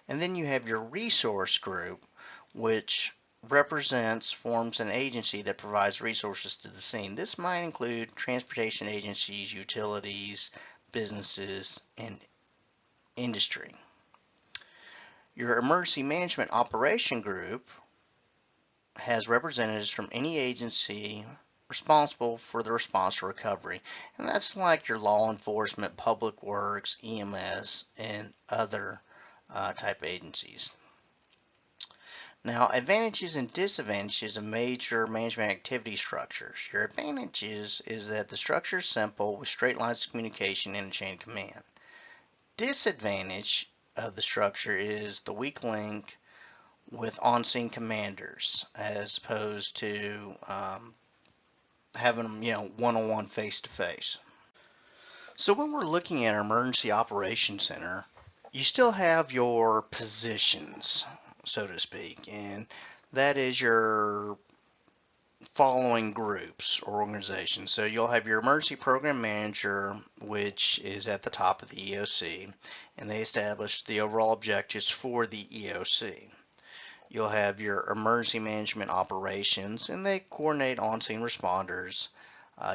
And then you have your resource group, which forms an agency that provides resources to the scene. This might include transportation agencies, utilities, businesses, and industry. Your emergency management operation group has representatives from any agency responsible for the response to recovery, and that's like your law enforcement, public works, EMS, and other type agencies. Now, advantages and disadvantages of major management activity structures. Your advantages is that the structure is simple with straight lines of communication and a chain of command. Disadvantage of the structure is the weak link with on-scene commanders as opposed to having them, one-on-one, face-to-face. So when we're looking at our Emergency Operations Center, you still have your positions, so to speak, and that is your following groups or organizations. So you'll have your Emergency Program Manager, which is at the top of the EOC, and they establish the overall objectives for the EOC. You'll have your Emergency Management Operations, and they coordinate on-scene responders.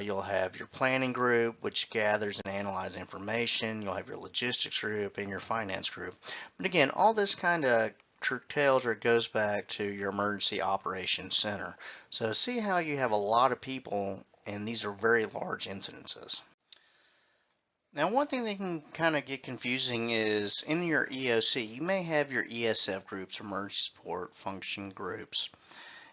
You'll have your planning group, which gathers and analyzes information. You'll have your logistics group and your finance group. But again, all this kind of curtails or goes back to your emergency operations center. So see how you have a lot of people, and these are very large incidences. Now, one thing that can kind of get confusing is in your EOC, you may have your ESF groups, emergency support function groups,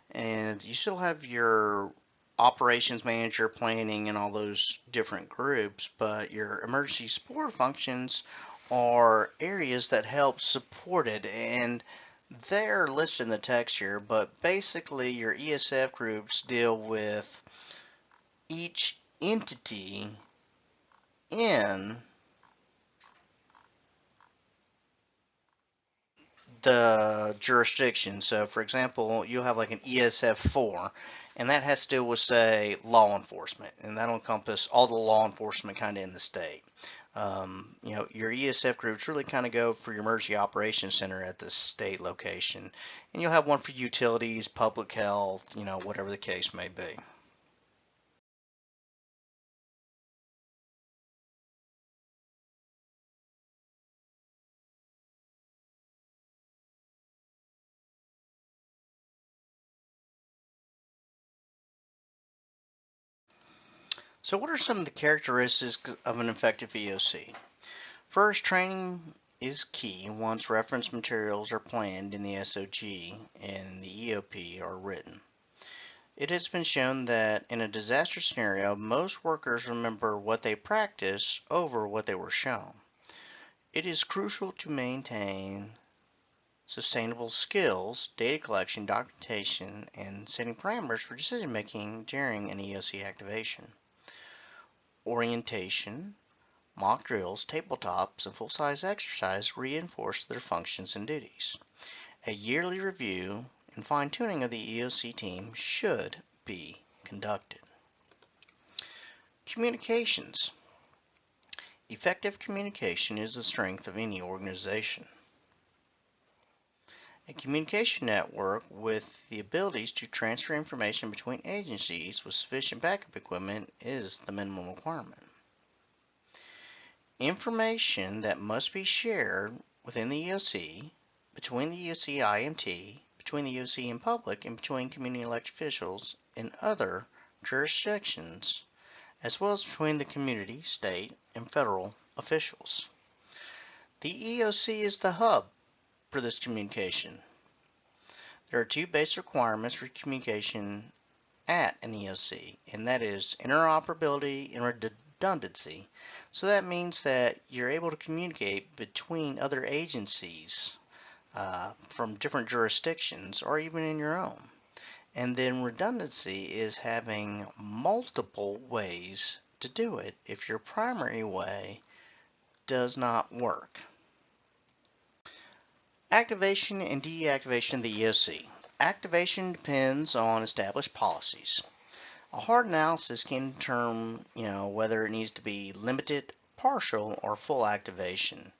and you still have your operations manager, planning, and all those different groups, but your emergency support functions are areas that help support it, and they're listed in the text here, but basically your ESF groups deal with each entity in the jurisdiction. So for example, you'll have like an ESF4, and that has to do with, say, law enforcement, and that'll encompass all the law enforcement kind of in the state. Your ESF groups really kind of go for your emergency operations center at the state location, and you'll have one for utilities, public health, whatever the case may be. So what are some of the characteristics of an effective EOC? First, training is key once reference materials are planned in the SOG and the EOP are written. It has been shown that in a disaster scenario, most workers remember what they practiced over what they were shown. It is crucial to maintain sustainable skills, data collection, documentation, and setting parameters for decision making during an EOC activation. Orientation, mock drills, tabletops, and full-size exercise reinforce their functions and duties. A yearly review and fine-tuning of the EOC team should be conducted. Communications. Effective communication is the strength of any organization. A communication network with the abilities to transfer information between agencies with sufficient backup equipment is the minimum requirement. Information that must be shared within the EOC, between the EOC IMT, between the EOC and public, and between community elected officials and other jurisdictions, as well as between the community, state, and federal officials. The EOC is the hub for this communication. There are two basic requirements for communication at an EOC, and that is interoperability and redundancy. So that means that you're able to communicate between other agencies from different jurisdictions or even in your own. And then redundancy is having multiple ways to do it if your primary way does not work. Activation and deactivation of the EOC. Activation depends on established policies. A hard analysis can determine, whether it needs to be limited, partial, or full activation.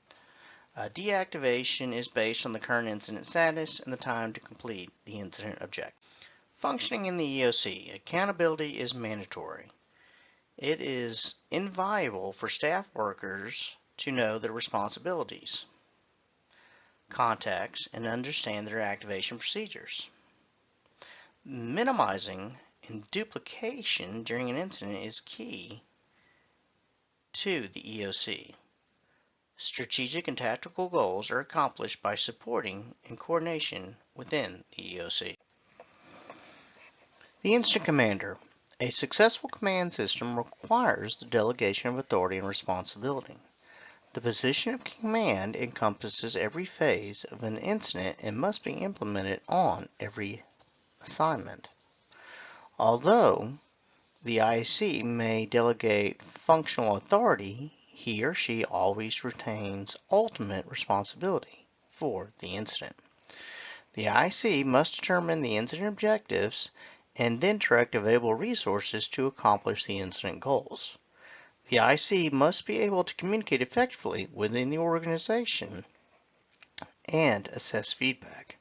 Deactivation is based on the current incident status and the time to complete the incident objective. Functioning in the EOC, accountability is mandatory. It is invaluable for staff workers to know their responsibilities, contacts, and understand their activation procedures. Minimizing and duplication during an incident is key to the EOC. Strategic and tactical goals are accomplished by supporting and coordination within the EOC. The Incident Commander. A successful command system requires the delegation of authority and responsibility. The position of command encompasses every phase of an incident and must be implemented on every assignment. Although the IC may delegate functional authority, he or she always retains ultimate responsibility for the incident. The IC must determine the incident objectives and then direct available resources to accomplish the incident goals. The IC must be able to communicate effectively within the organization and assess feedback.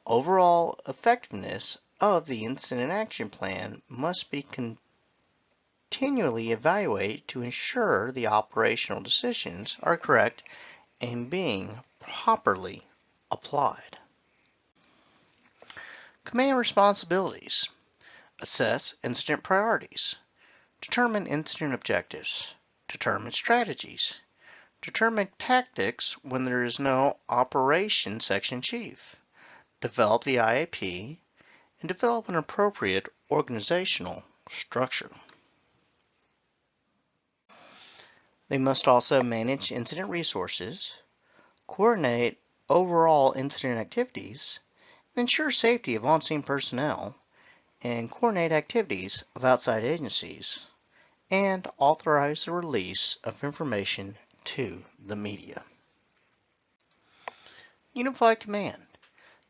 Overall effectiveness of the incident action plan must be continually evaluated to ensure the operational decisions are correct and being properly applied. Command responsibilities. Assess incident priorities. Determine incident objectives. Determine strategies. Determine tactics when there is no operation section chief. Develop the IAP and develop an appropriate organizational structure. They must also manage incident resources, coordinate overall incident activities, ensure safety of on-scene personnel, and coordinate activities of outside agencies, and authorize the release of information to the media. Unified Command.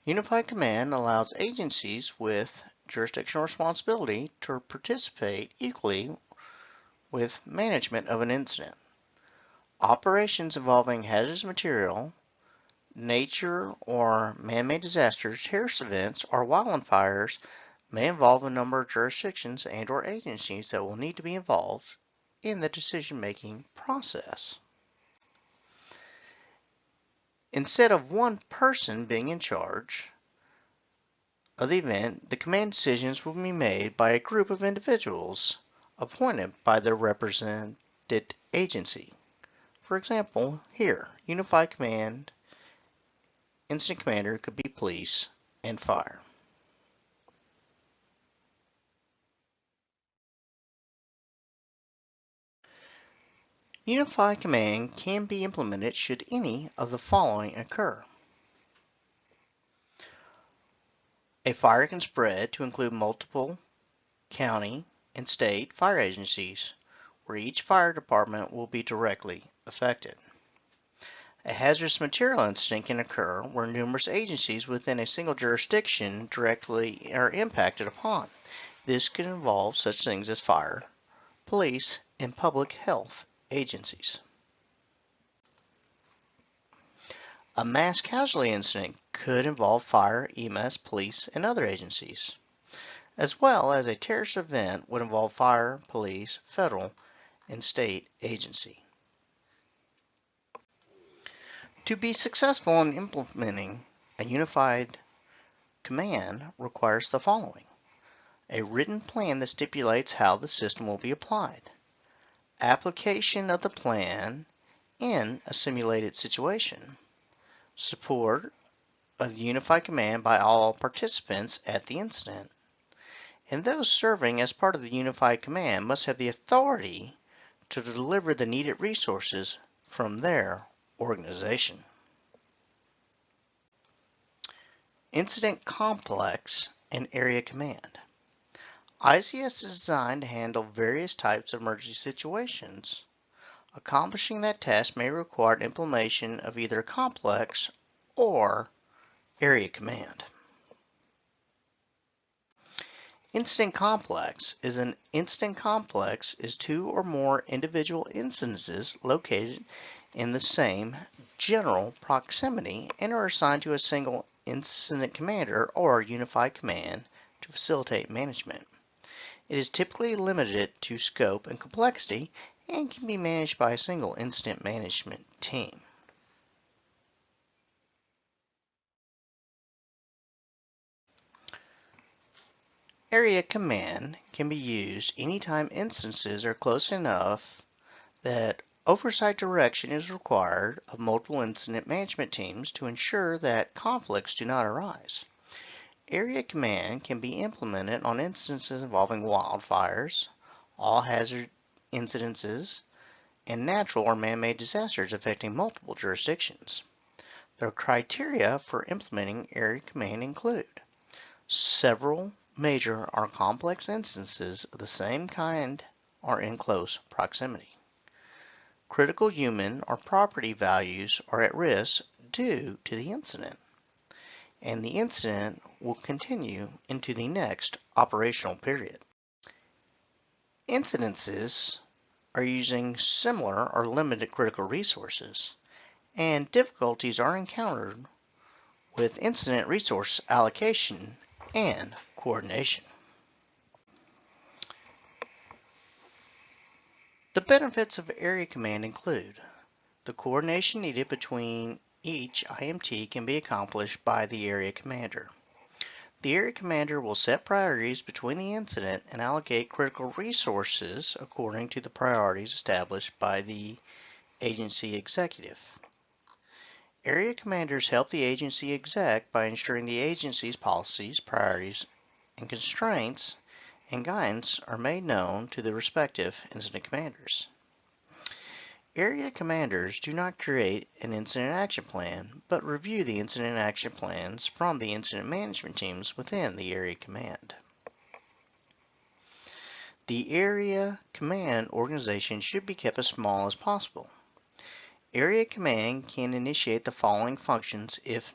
Unified Command allows agencies with jurisdictional responsibility to participate equally with management of an incident. Operations involving hazardous material, nature or man-made disasters, terrorist events, or wildfires may involve a number of jurisdictions and/or agencies that will need to be involved in the decision-making process. Instead of one person being in charge of the event, the command decisions will be made by a group of individuals appointed by the represented agency. For example, here, Unified Command Incident Commander could be police and fire. Unified Command can be implemented should any of the following occur. A fire can spread to include multiple county and state fire agencies, where each fire department will be directly affected. A hazardous material incident can occur where numerous agencies within a single jurisdiction directly are impacted upon. This could involve such things as fire, police, and public health agencies. A mass casualty incident could involve fire, EMS, police, and other agencies, as well as a terrorist event would involve fire, police, federal, and state agency. To be successful in implementing a unified command requires the following: a written plan that stipulates how the system will be applied, application of the plan in a simulated situation, support of the unified command by all participants at the incident, and those serving as part of the unified command must have the authority to deliver the needed resources from their organization. Incident Complex and Area Command. ICS is designed to handle various types of emergency situations. Accomplishing that task may require implementation of either complex or area command. Incident complex is an incident complex is two or more individual instances located in the same general proximity and are assigned to a single incident commander or unified command to facilitate management. It is typically limited to scope and complexity and can be managed by a single incident management team. Area command can be used anytime instances are close enough that oversight direction is required of multiple incident management teams to ensure that conflicts do not arise. Area command can be implemented on instances involving wildfires, all hazard incidences, and natural or man-made disasters affecting multiple jurisdictions. The criteria for implementing area command include several major or complex instances of the same kind are in close proximity. critical human or property values are at risk due to the incident, and the incident will continue into the next operational period. Incidences are using similar or limited critical resources, and difficulties are encountered with incident resource allocation and coordination. The benefits of area command include the coordination needed between each IMT can be accomplished by the area commander. The area commander will set priorities between the incident and allocate critical resources according to the priorities established by the agency executive. Area commanders help the agency exec by ensuring the agency's policies, priorities, and constraints and guidance are made known to the respective incident commanders. Area commanders do not create an incident action plan, but review the incident action plans from the incident management teams within the area command. The area command organization should be kept as small as possible. Area command can initiate the following functions if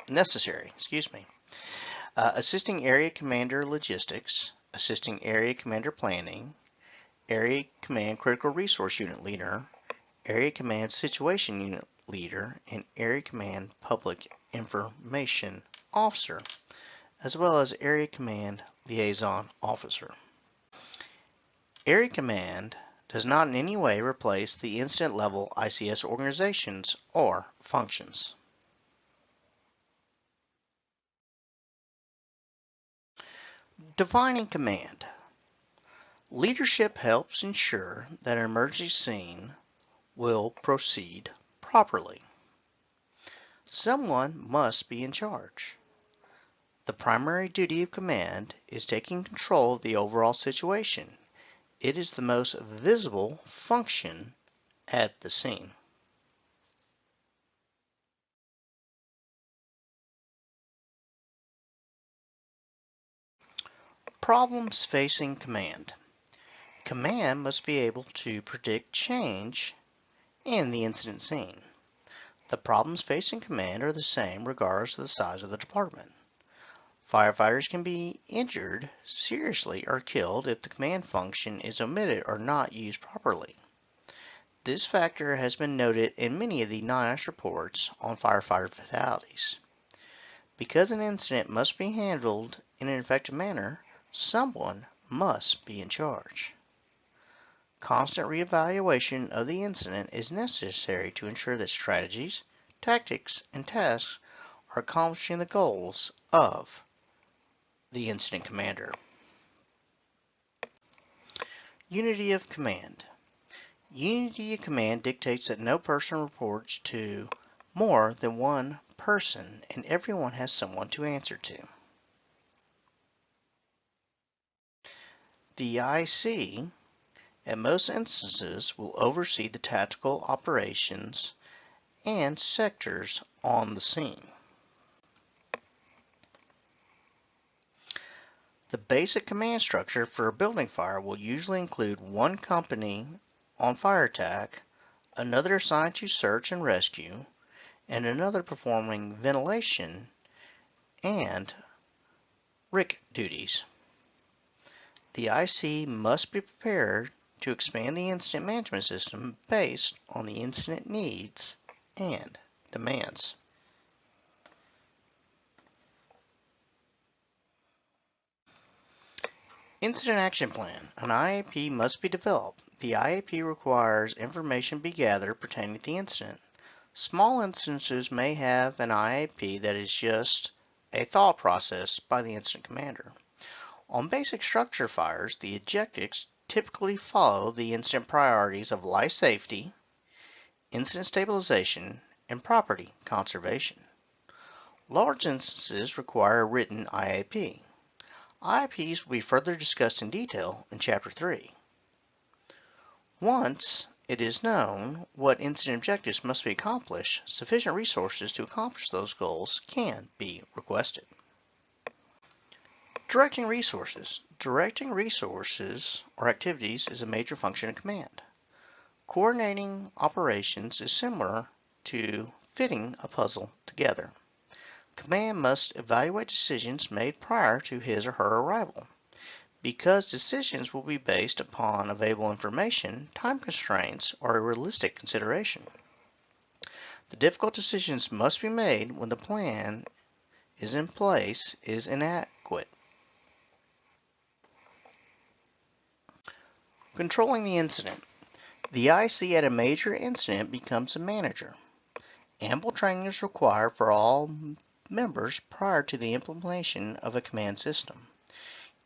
necessary. Assisting area commander logistics, assisting area commander planning, area command critical resource unit leader, area command situation unit leader, and area command public information officer, as well as area command liaison officer. Area command does not in any way replace the incident level ICS organizations or functions. Defining command. Leadership helps ensure that an emergency scene will proceed properly. Someone must be in charge. The primary duty of command is taking control of the overall situation. It is the most visible function at the scene. Problems facing command. Command must be able to predict change in the incident scene. The problems facing command are the same regardless of the size of the department. Firefighters can be injured seriously or killed if the command function is omitted or not used properly. This factor has been noted in many of the NIOSH reports on firefighter fatalities. Because an incident must be handled in an effective manner, someone must be in charge. Constant reevaluation of the incident is necessary to ensure that strategies, tactics, and tasks are accomplishing the goals of the incident commander. Unity of command. Unity of command dictates that no person reports to more than one person and everyone has someone to answer to. The IC, at most instances, will oversee the tactical operations and sectors on the scene. The basic command structure for a building fire will usually include one company on fire attack, another assigned to search and rescue, and another performing ventilation and RIC duties. The IC must be prepared to expand the incident management system based on the incident needs and demands. Incident Action Plan. An IAP must be developed. The IAP requires information be gathered pertaining to the incident. Small instances may have an IAP that is just a thought process by the incident commander. On basic structure fires, the objectives typically follow the incident priorities of life safety, incident stabilization, and property conservation. Large instances require a written IAP. IAPs will be further discussed in detail in Chapter 3. Once it is known what incident objectives must be accomplished, sufficient resources to accomplish those goals can be requested. Directing resources. Directing resources or activities is a major function of command. Coordinating operations is similar to fitting a puzzle together. Command must evaluate decisions made prior to his or her arrival. Because decisions will be based upon available information, time constraints are a realistic consideration. The difficult decisions must be made when the plan is in place is inadequate. Controlling the incident. The IC at a major incident becomes a manager. Ample training is required for all members prior to the implementation of a command system.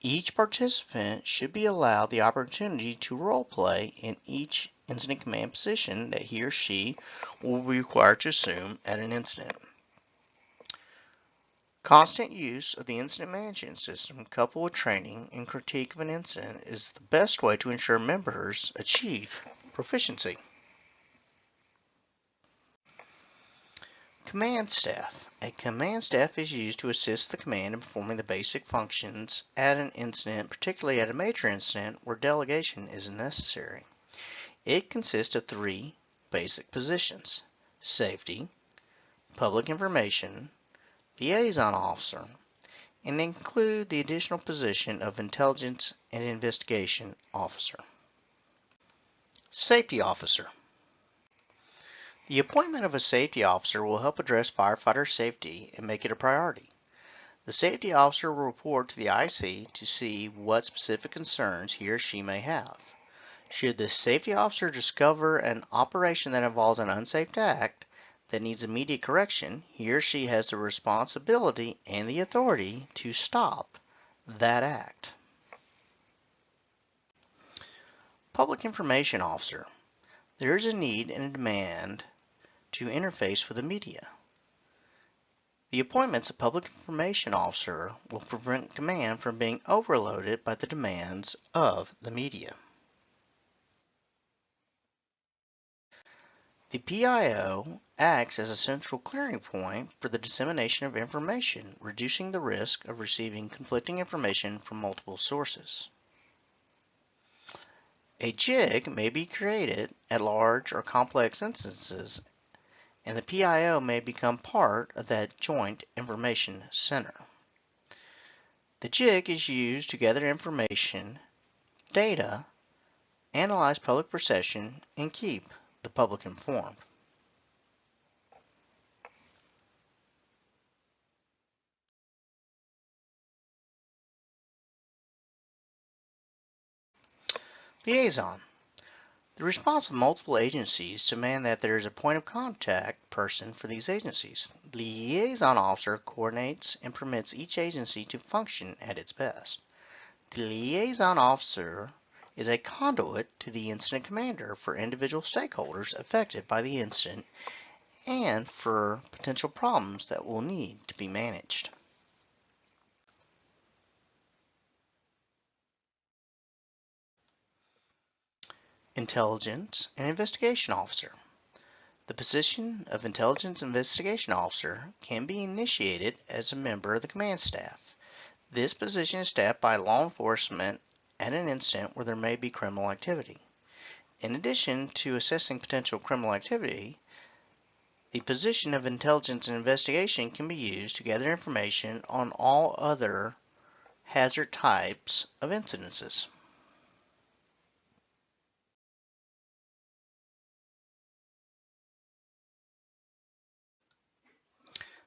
Each participant should be allowed the opportunity to role-play in each incident command position that he or she will be required to assume at an incident. Constant use of the incident management system coupled with training and critique of an incident is the best way to ensure members achieve proficiency. Command staff. A command staff is used to assist the command in performing the basic functions at an incident, particularly at a major incident where delegation is necessary. It consists of three basic positions: safety, public information, liaison officer, and include the additional position of intelligence and investigation officer. Safety officer. The appointment of a safety officer will help address firefighter safety and make it a priority. The safety officer will report to the IC to see what specific concerns he or she may have. Should the safety officer discover an operation that involves an unsafe act that needs immediate correction, he or she has the responsibility and the authority to stop that act. Public Information Officer. There is a need and a demand to interface with the media. The appointments of Public Information Officer will prevent command from being overloaded by the demands of the media. The PIO acts as a central clearing point for the dissemination of information, reducing the risk of receiving conflicting information from multiple sources. A JIG may be created at large or complex instances, and the PIO may become part of that joint information center. The JIG is used to gather information, data, analyze public perception, and keep the public informed. Liaison. The response of multiple agencies demand that there is a point of contact person for these agencies. The liaison officer coordinates and permits each agency to function at its best. The liaison officer is a conduit to the incident commander for individual stakeholders affected by the incident and for potential problems that will need to be managed. Intelligence and Investigation Officer. The position of Intelligence Investigation Officer can be initiated as a member of the command staff. This position is staffed by law enforcement at an incident where there may be criminal activity. In addition to assessing potential criminal activity, the position of Intelligence and Investigation can be used to gather information on all other hazard types of incidences.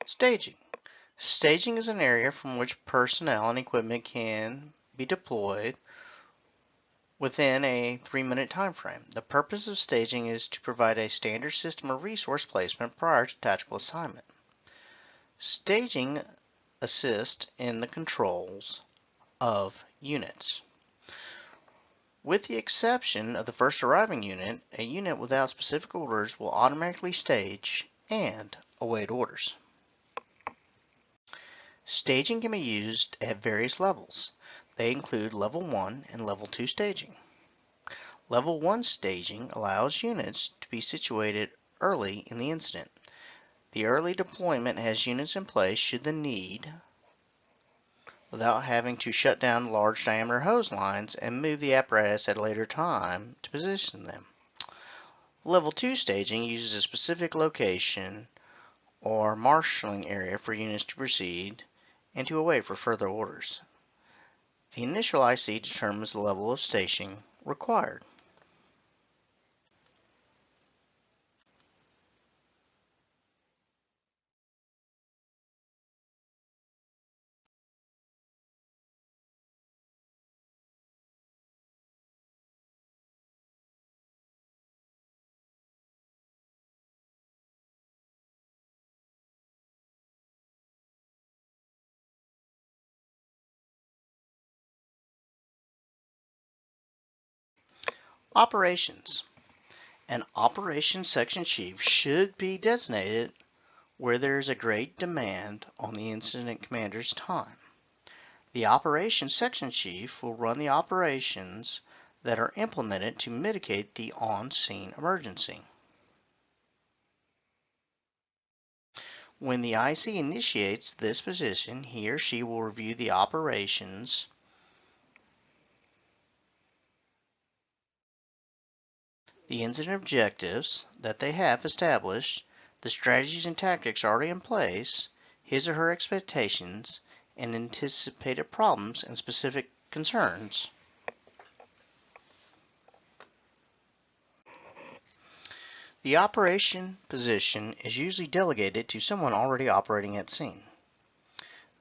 Staging. Staging is an area from which personnel and equipment can be deployed within a 3-minute time frame. The purpose of staging is to provide a standard system of resource placement prior to tactical assignment. Staging assists in the controls of units. With the exception of the first arriving unit, a unit without specific orders will automatically stage and await orders. Staging can be used at various levels. They include Level 1 and Level 2 staging. Level 1 staging allows units to be situated early in the incident. The early deployment has units in place should the need, without having to shut down large diameter hose lines and move the apparatus at a later time to position them. Level 2 staging uses a specific location or marshalling area for units to proceed and to await for further orders. The initial IC determines the level of staging required. Operations. An operations section chief should be designated where there is a great demand on the incident commander's time. The operations section chief will run the operations that are implemented to mitigate the on-scene emergency. When the IC initiates this position, he or she will review the operations, the incident objectives that they have established, the strategies and tactics already in place, his or her expectations, and anticipated problems and specific concerns. The operation position is usually delegated to someone already operating at scene.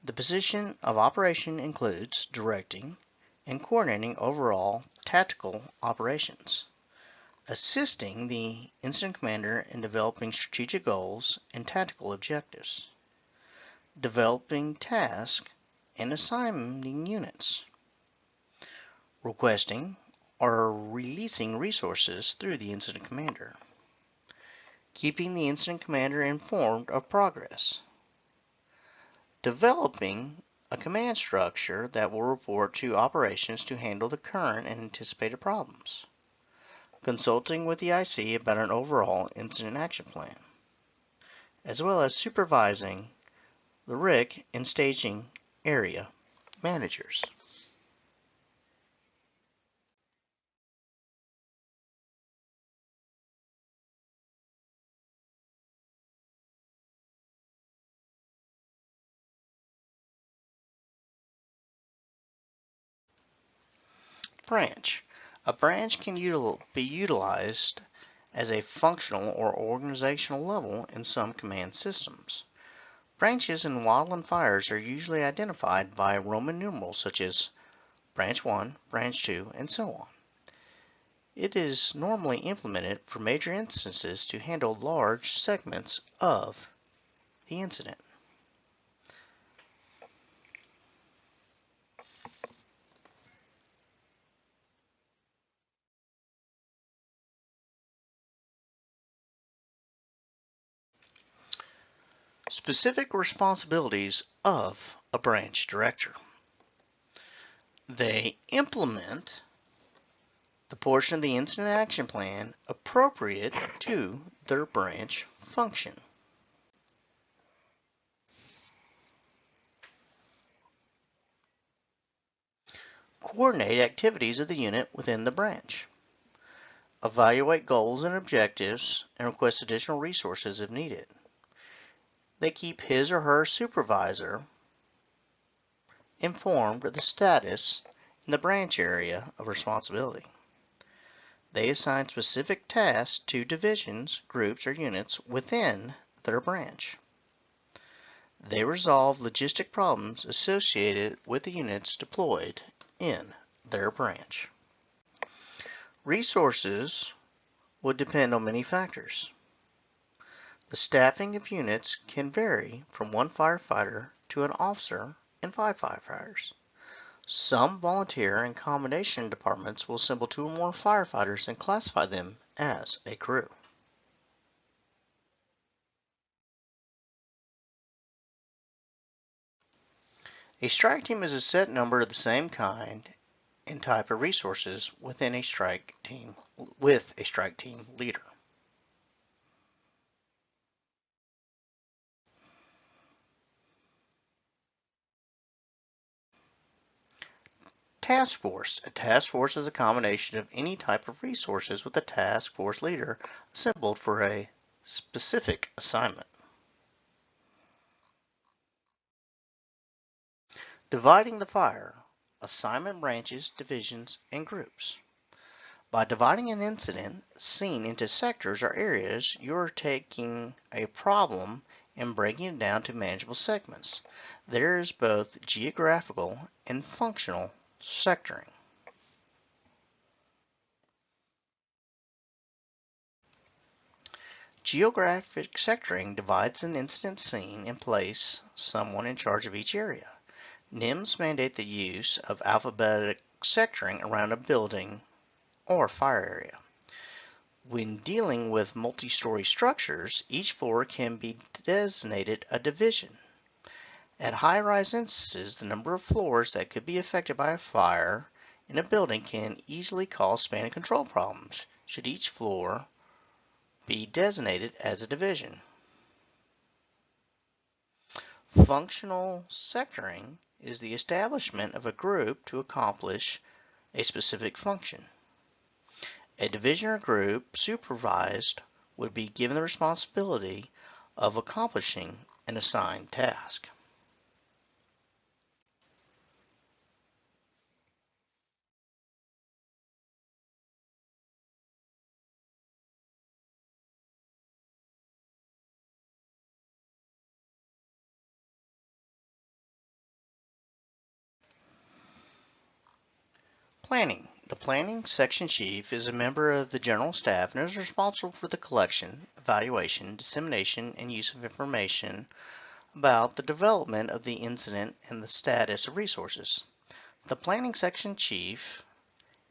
The position of operation includes directing and coordinating overall tactical operations, assisting the incident commander in developing strategic goals and tactical objectives, developing tasks and assigning units, requesting or releasing resources through the incident commander, keeping the incident commander informed of progress, developing a command structure that will report to operations to handle the current and anticipated problems, consulting with the IC about an overall incident action plan, as well as supervising the RIC and staging area managers. Branch. A branch can be utilized as a functional or organizational level in some command systems. Branches in wildland fires are usually identified by Roman numerals such as Branch 1, Branch 2, and so on. It is normally implemented for major instances to handle large segments of the incident. Specific responsibilities of a branch director. They implement the portion of the incident action plan appropriate to their branch function. Coordinate activities of the unit within the branch. Evaluate goals and objectives and request additional resources if needed. They keep his or her supervisor informed of the status in the branch area of responsibility. They assign specific tasks to divisions, groups, or units within their branch. They resolve logistic problems associated with the units deployed in their branch. Resources would depend on many factors. The staffing of units can vary from one firefighter to an officer and 5 firefighters. Some volunteer and combination departments will assemble 2 or more firefighters and classify them as a crew. A strike team is a set number of the same kind and type of resources within a strike team with a strike team leader. Task force. A task force is a combination of any type of resources with a task force leader assembled for a specific assignment. Dividing the fire. Assignment branches, divisions, and groups. By dividing an incident scene into sectors or areas, you're taking a problem and breaking it down to manageable segments. There is both geographical and functional sectoring. Geographic sectoring divides an incident scene and places someone in charge of each area. NIMS mandate the use of alphabetic sectoring around a building or fire area. When dealing with multi-story structures, each floor can be designated a division. At high-rise instances, the number of floors that could be affected by a fire in a building can easily cause span and control problems should each floor be designated as a division. Functional sectoring is the establishment of a group to accomplish a specific function. A division or group supervised would be given the responsibility of accomplishing an assigned task. Planning. The planning section chief is a member of the general staff and is responsible for the collection, evaluation, dissemination, and use of information about the development of the incident and the status of resources. The planning section chief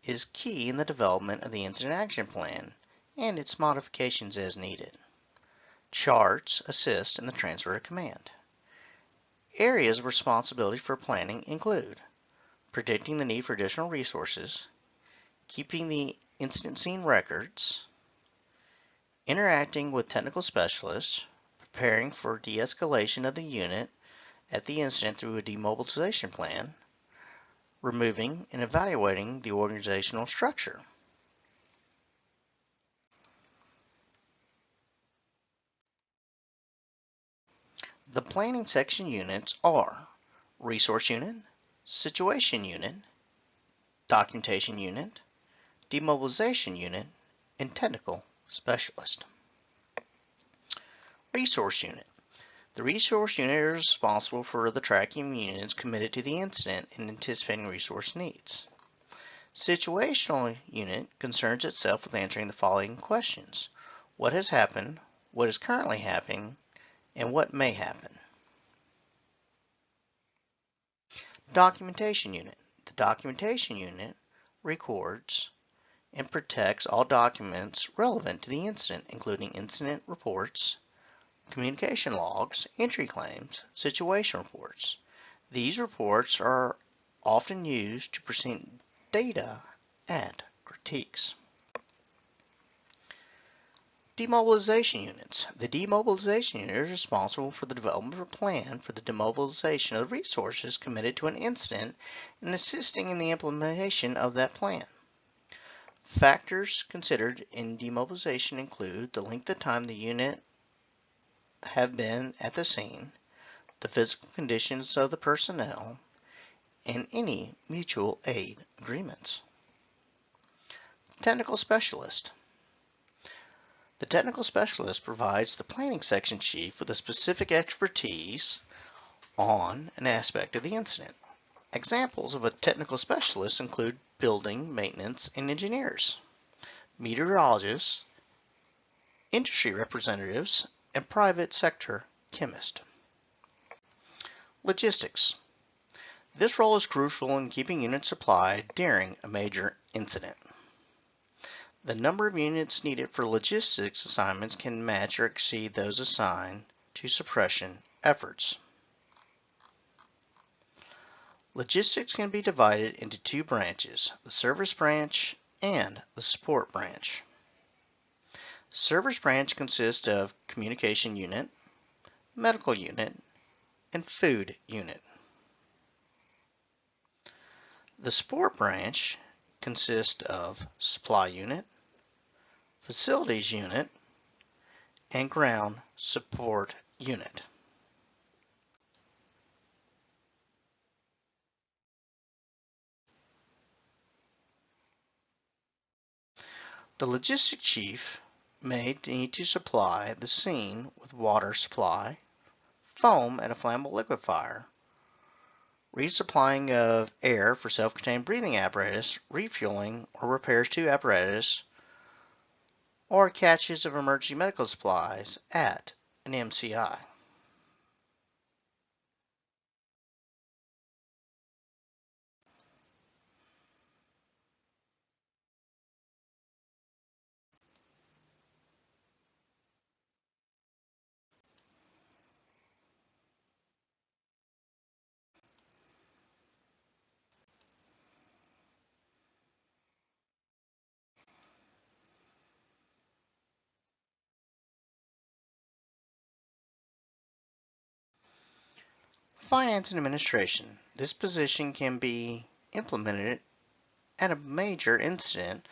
is key in the development of the incident action plan and its modifications as needed. Charts assist in the transfer of command. Areas of responsibility for planning include predicting the need for additional resources, keeping the incident scene records, interacting with technical specialists, preparing for de-escalation of the unit at the incident through a demobilization plan, removing and evaluating the organizational structure. The planning section units are Resource Unit, Situation Unit, Documentation Unit, Demobilization Unit, and Technical Specialist. Resource Unit. The Resource Unit is responsible for the tracking units committed to the incident and anticipating resource needs. Situational Unit concerns itself with answering the following questions: what has happened, what is currently happening, and what may happen. Documentation Unit. The Documentation Unit records and protects all documents relevant to the incident, including incident reports, communication logs, entry claims, situation reports. These reports are often used to present data at critiques. Demobilization units. The demobilization unit is responsible for the development of a plan for the demobilization of the resources committed to an incident and assisting in the implementation of that plan. Factors considered in demobilization include the length of time the unit have been at the scene, the physical conditions of the personnel, and any mutual aid agreements. Technical Specialist. The technical specialist provides the planning section chief with a specific expertise on an aspect of the incident. Examples of a technical specialist include building, maintenance, and engineers, meteorologists, industry representatives, and private sector chemists. Logistics. This role is crucial in keeping units supplied during a major incident. The number of units needed for logistics assignments can match or exceed those assigned to suppression efforts. Logistics can be divided into two branches, the service branch and the support branch. Service branch consists of communication unit, medical unit, and food unit. The support branch consists of supply unit, facilities unit, and ground support unit. The logistic chief may need to supply the scene with water supply, foam at a flammable liquefier, resupplying of air for self-contained breathing apparatus, refueling or repairs to apparatus, or caches of emergency medical supplies at an MCI. Finance and administration. This position can be implemented at a major incident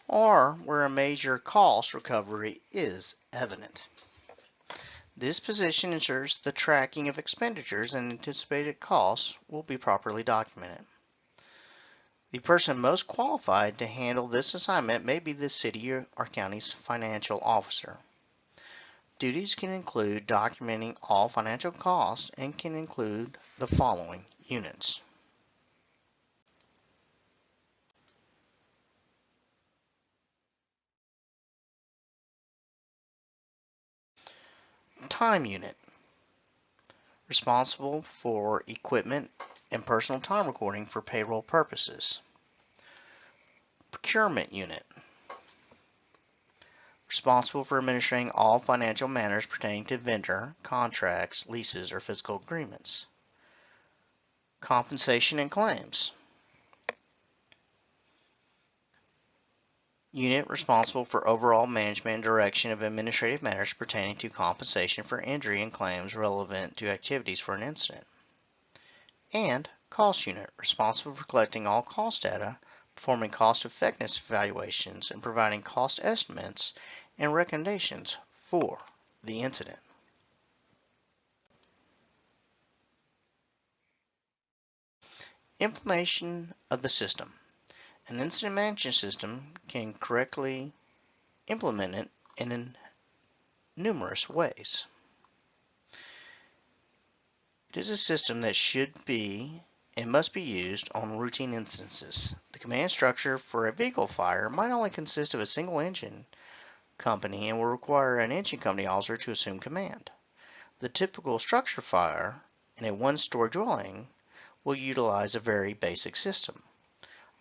or where a major cost recovery is evident. This position ensures the tracking of expenditures and anticipated costs will be properly documented. The person most qualified to handle this assignment may be the city or county's financial officer. Duties can include documenting all financial costs and can include the following units. Time unit, responsible for equipment and personal time recording for payroll purposes. Procurement unit, responsible for administering all financial matters pertaining to vendor, contracts, leases, or physical agreements. Compensation and claims, unit responsible for overall management and direction of administrative matters pertaining to compensation for injury and claims relevant to activities for an incident. And cost unit, responsible for collecting all cost data, performing cost effectiveness evaluations, and providing cost estimates and recommendations for the incident. Implementation of the system. An incident management system can correctly implement it in numerous ways. It is a system that should be and must be used on routine instances. The command structure for a vehicle fire might only consist of a single engine company and will require an engine company officer to assume command. The typical structure fire in a one-story dwelling will utilize a very basic system.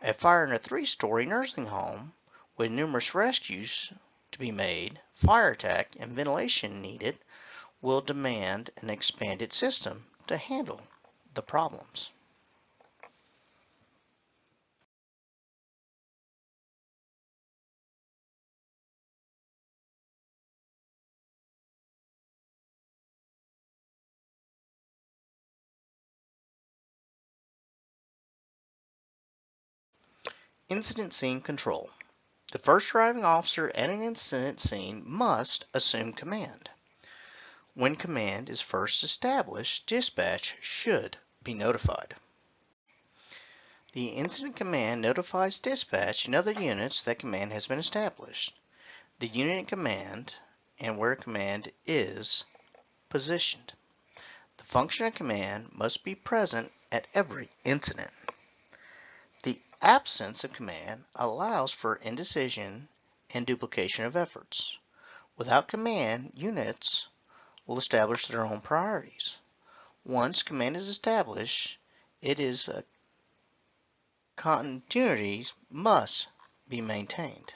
A fire in a three-story nursing home with numerous rescues to be made, fire attack, and ventilation needed will demand an expanded system to handle the problems. Incident scene control. The first arriving officer at an incident scene must assume command. When command is first established, dispatch should be notified. The incident command notifies dispatch and other units that command has been established, the unit in command, and where command is positioned. The function of command must be present at every incident. The absence of command allows for indecision and duplication of efforts. Without command, units will establish their own priorities. Once command is established, it is a continuity must be maintained.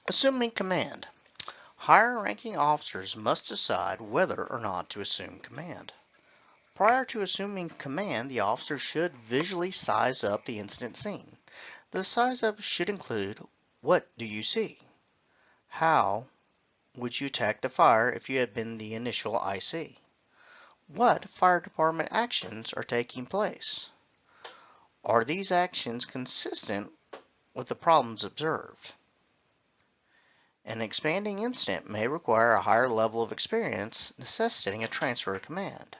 Assuming command. Higher ranking officers must decide whether or not to assume command. Prior to assuming command, the officer should visually size up the incident scene. The size up should include: what do you see? How would you attack the fire if you had been the initial IC? What fire department actions are taking place? Are these actions consistent with the problems observed? An expanding incident may require a higher level of experience, necessitating a transfer of command.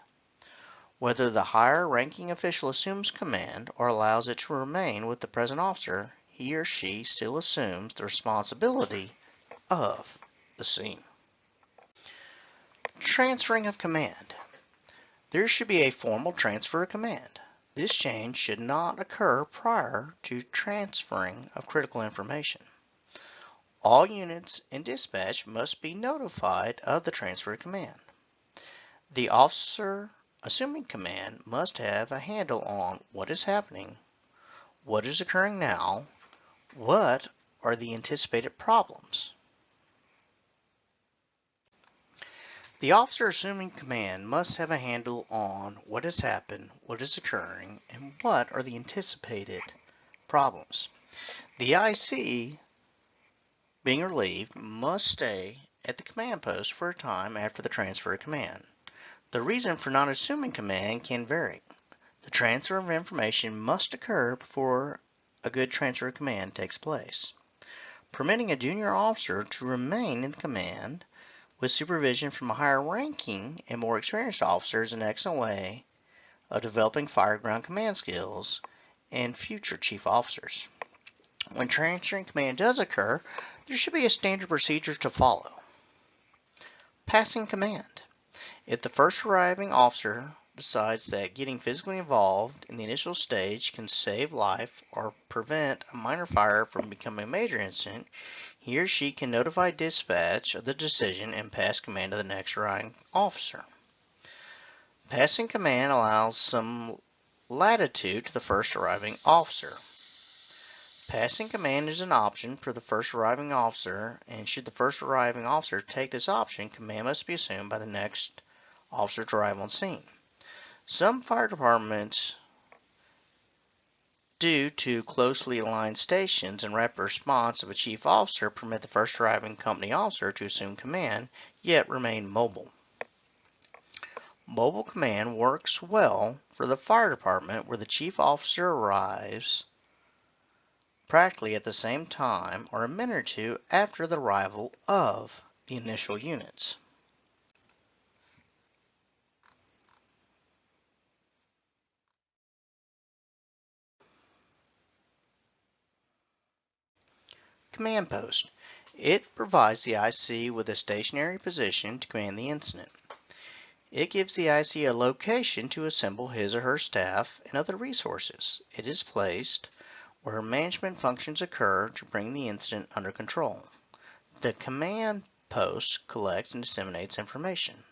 Whether the higher ranking official assumes command or allows it to remain with the present officer, he or she still assumes the responsibility of the scene. Transferring of command. There should be a formal transfer of command. This change should not occur prior to transferring of critical information. All units in dispatch must be notified of the transfer of command. The officer assuming command must have a handle on what is happening, what is occurring now, what are the anticipated problems. The officer assuming command must have a handle on what has happened, what is occurring, and what are the anticipated problems. The IC being relieved must stay at the command post for a time after the transfer of command. The reason for not assuming command can vary. The transfer of information must occur before a good transfer of command takes place. Permitting a junior officer to remain in command with supervision from a higher ranking and more experienced officer is an excellent way of developing FIREGROUND command skills and future chief officers. When transferring command does occur, there should be a standard procedure to follow. Passing command. If the first arriving officer decides that getting physically involved in the initial stage can save life or prevent a minor fire from becoming a major incident, he or she can notify dispatch of the decision and pass command to the next arriving officer. Passing command allows some latitude to the first arriving officer. Passing command is an option for the first arriving officer, and should the first arriving officer take this option, command must be assumed by the next officer to arrive on scene. Some fire departments, due to closely aligned stations and rapid response of a chief officer, permit the first arriving company officer to assume command, yet remain mobile. Mobile command works well for the fire department where the chief officer arrives practically at the same time or a minute or two after the arrival of the initial units. Command post. It provides the IC with a stationary position to command the incident. It gives the IC a location to assemble his or her staff and other resources. It is placed where management functions occur to bring the incident under control. The command post collects and disseminates information.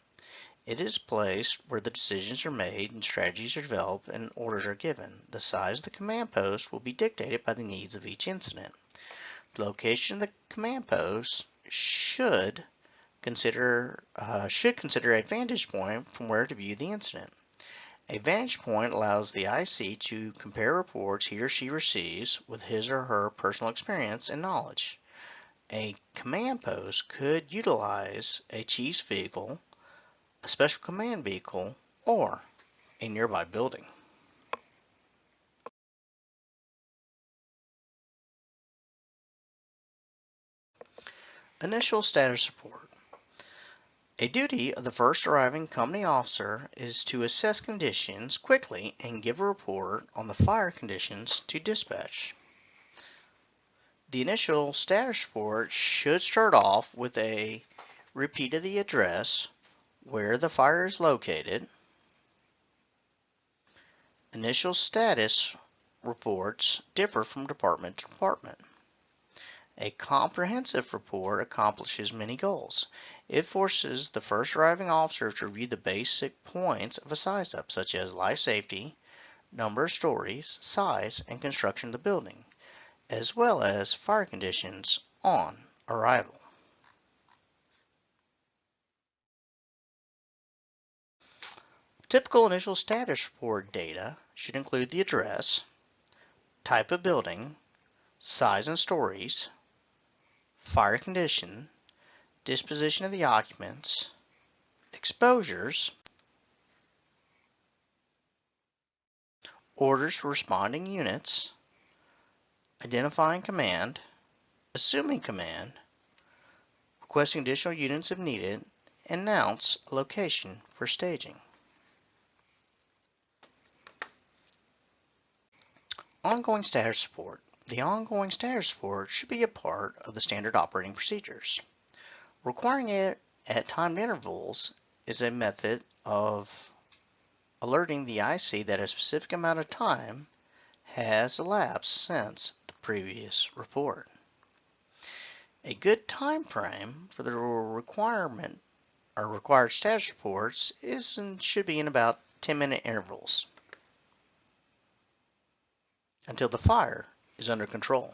It is placed where the decisions are made and strategies are developed and orders are given. The size of the command post will be dictated by the needs of each incident. The location of the command post should consider a vantage point from where to view the incident. A vantage point allows the IC to compare reports he or she receives with his or her personal experience and knowledge. A command post could utilize a chief's vehicle, a special command vehicle, or a nearby building. Initial status report. A duty of the first arriving company officer is to assess conditions quickly and give a report on the fire conditions to dispatch. The initial status report should start off with a repeat of the address, where the fire is located. Initial status reports differ from department to department. A comprehensive report accomplishes many goals. It forces the first arriving officer to review the basic points of a size-up, such as life safety, number of stories, size, and construction of the building, as well as fire conditions on arrival. Typical initial status report data should include the address, type of building, size and stories, fire condition, disposition of the occupants, exposures, orders for responding units, identifying command, assuming command, requesting additional units if needed, and announce a location for staging. Ongoing status report. The ongoing status report should be a part of the standard operating procedures. Requiring it at timed intervals is a method of alerting the IC that a specific amount of time has elapsed since the previous report. A good time frame for the required status reports should be in about 10-minute intervals until the fire is under control.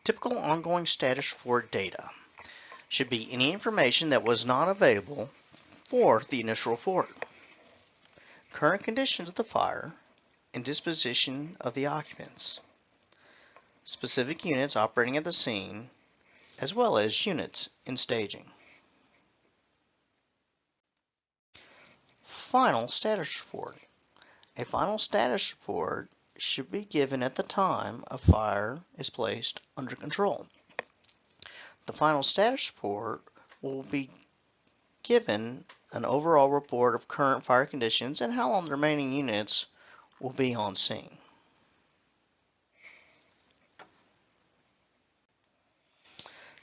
Typical ongoing status report data should be any information that was not available for the initial report, current conditions of the fire, and disposition of the occupants, specific units operating at the scene, as well as units in staging. Final status report. A final status report should be given at the time a fire is placed under control. The final status report will be given an overall report of current fire conditions and how long the remaining units will be on scene.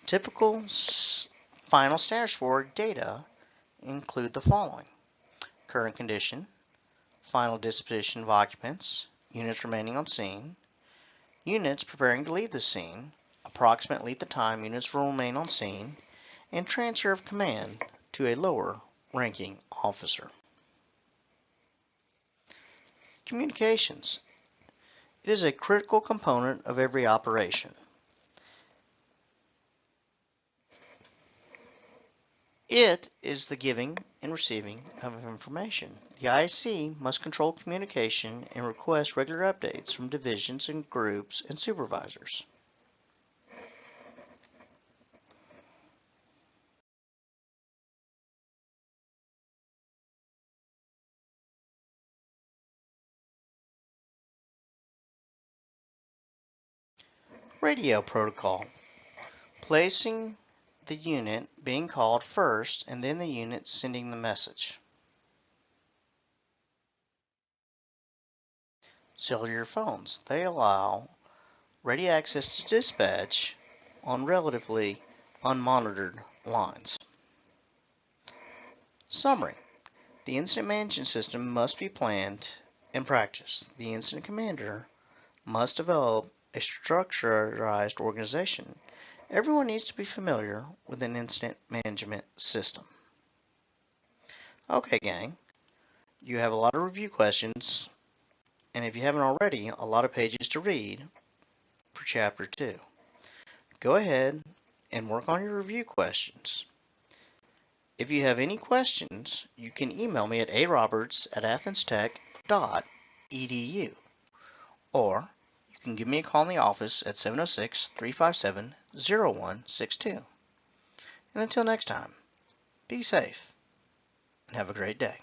Typical final status report data include the following: current condition, final disposition of occupants, units remaining on scene, units preparing to leave the scene, approximately the time units will remain on scene, and transfer of command to a lower ranking officer. Communications. It is a critical component of every operation. It is the giving and receiving of information. The IC must control communication and request regular updates from divisions and groups and supervisors. Radio protocol. Placing the unit being called first and then the unit sending the message. Cellular phones. They allow ready access to dispatch on relatively unmonitored lines. Summary. The incident management system must be planned and practiced. The incident commander must develop a structured organization. Everyone needs to be familiar with an incident management system. Okay, gang, you have a lot of review questions, and if you haven't already, a lot of pages to read for Chapter 2. Go ahead and work on your review questions. If you have any questions, you can email me at aroberts@athenstech.edu, or you can give me a call in the office at 706-357-0162. And until next time, be safe and have a great day.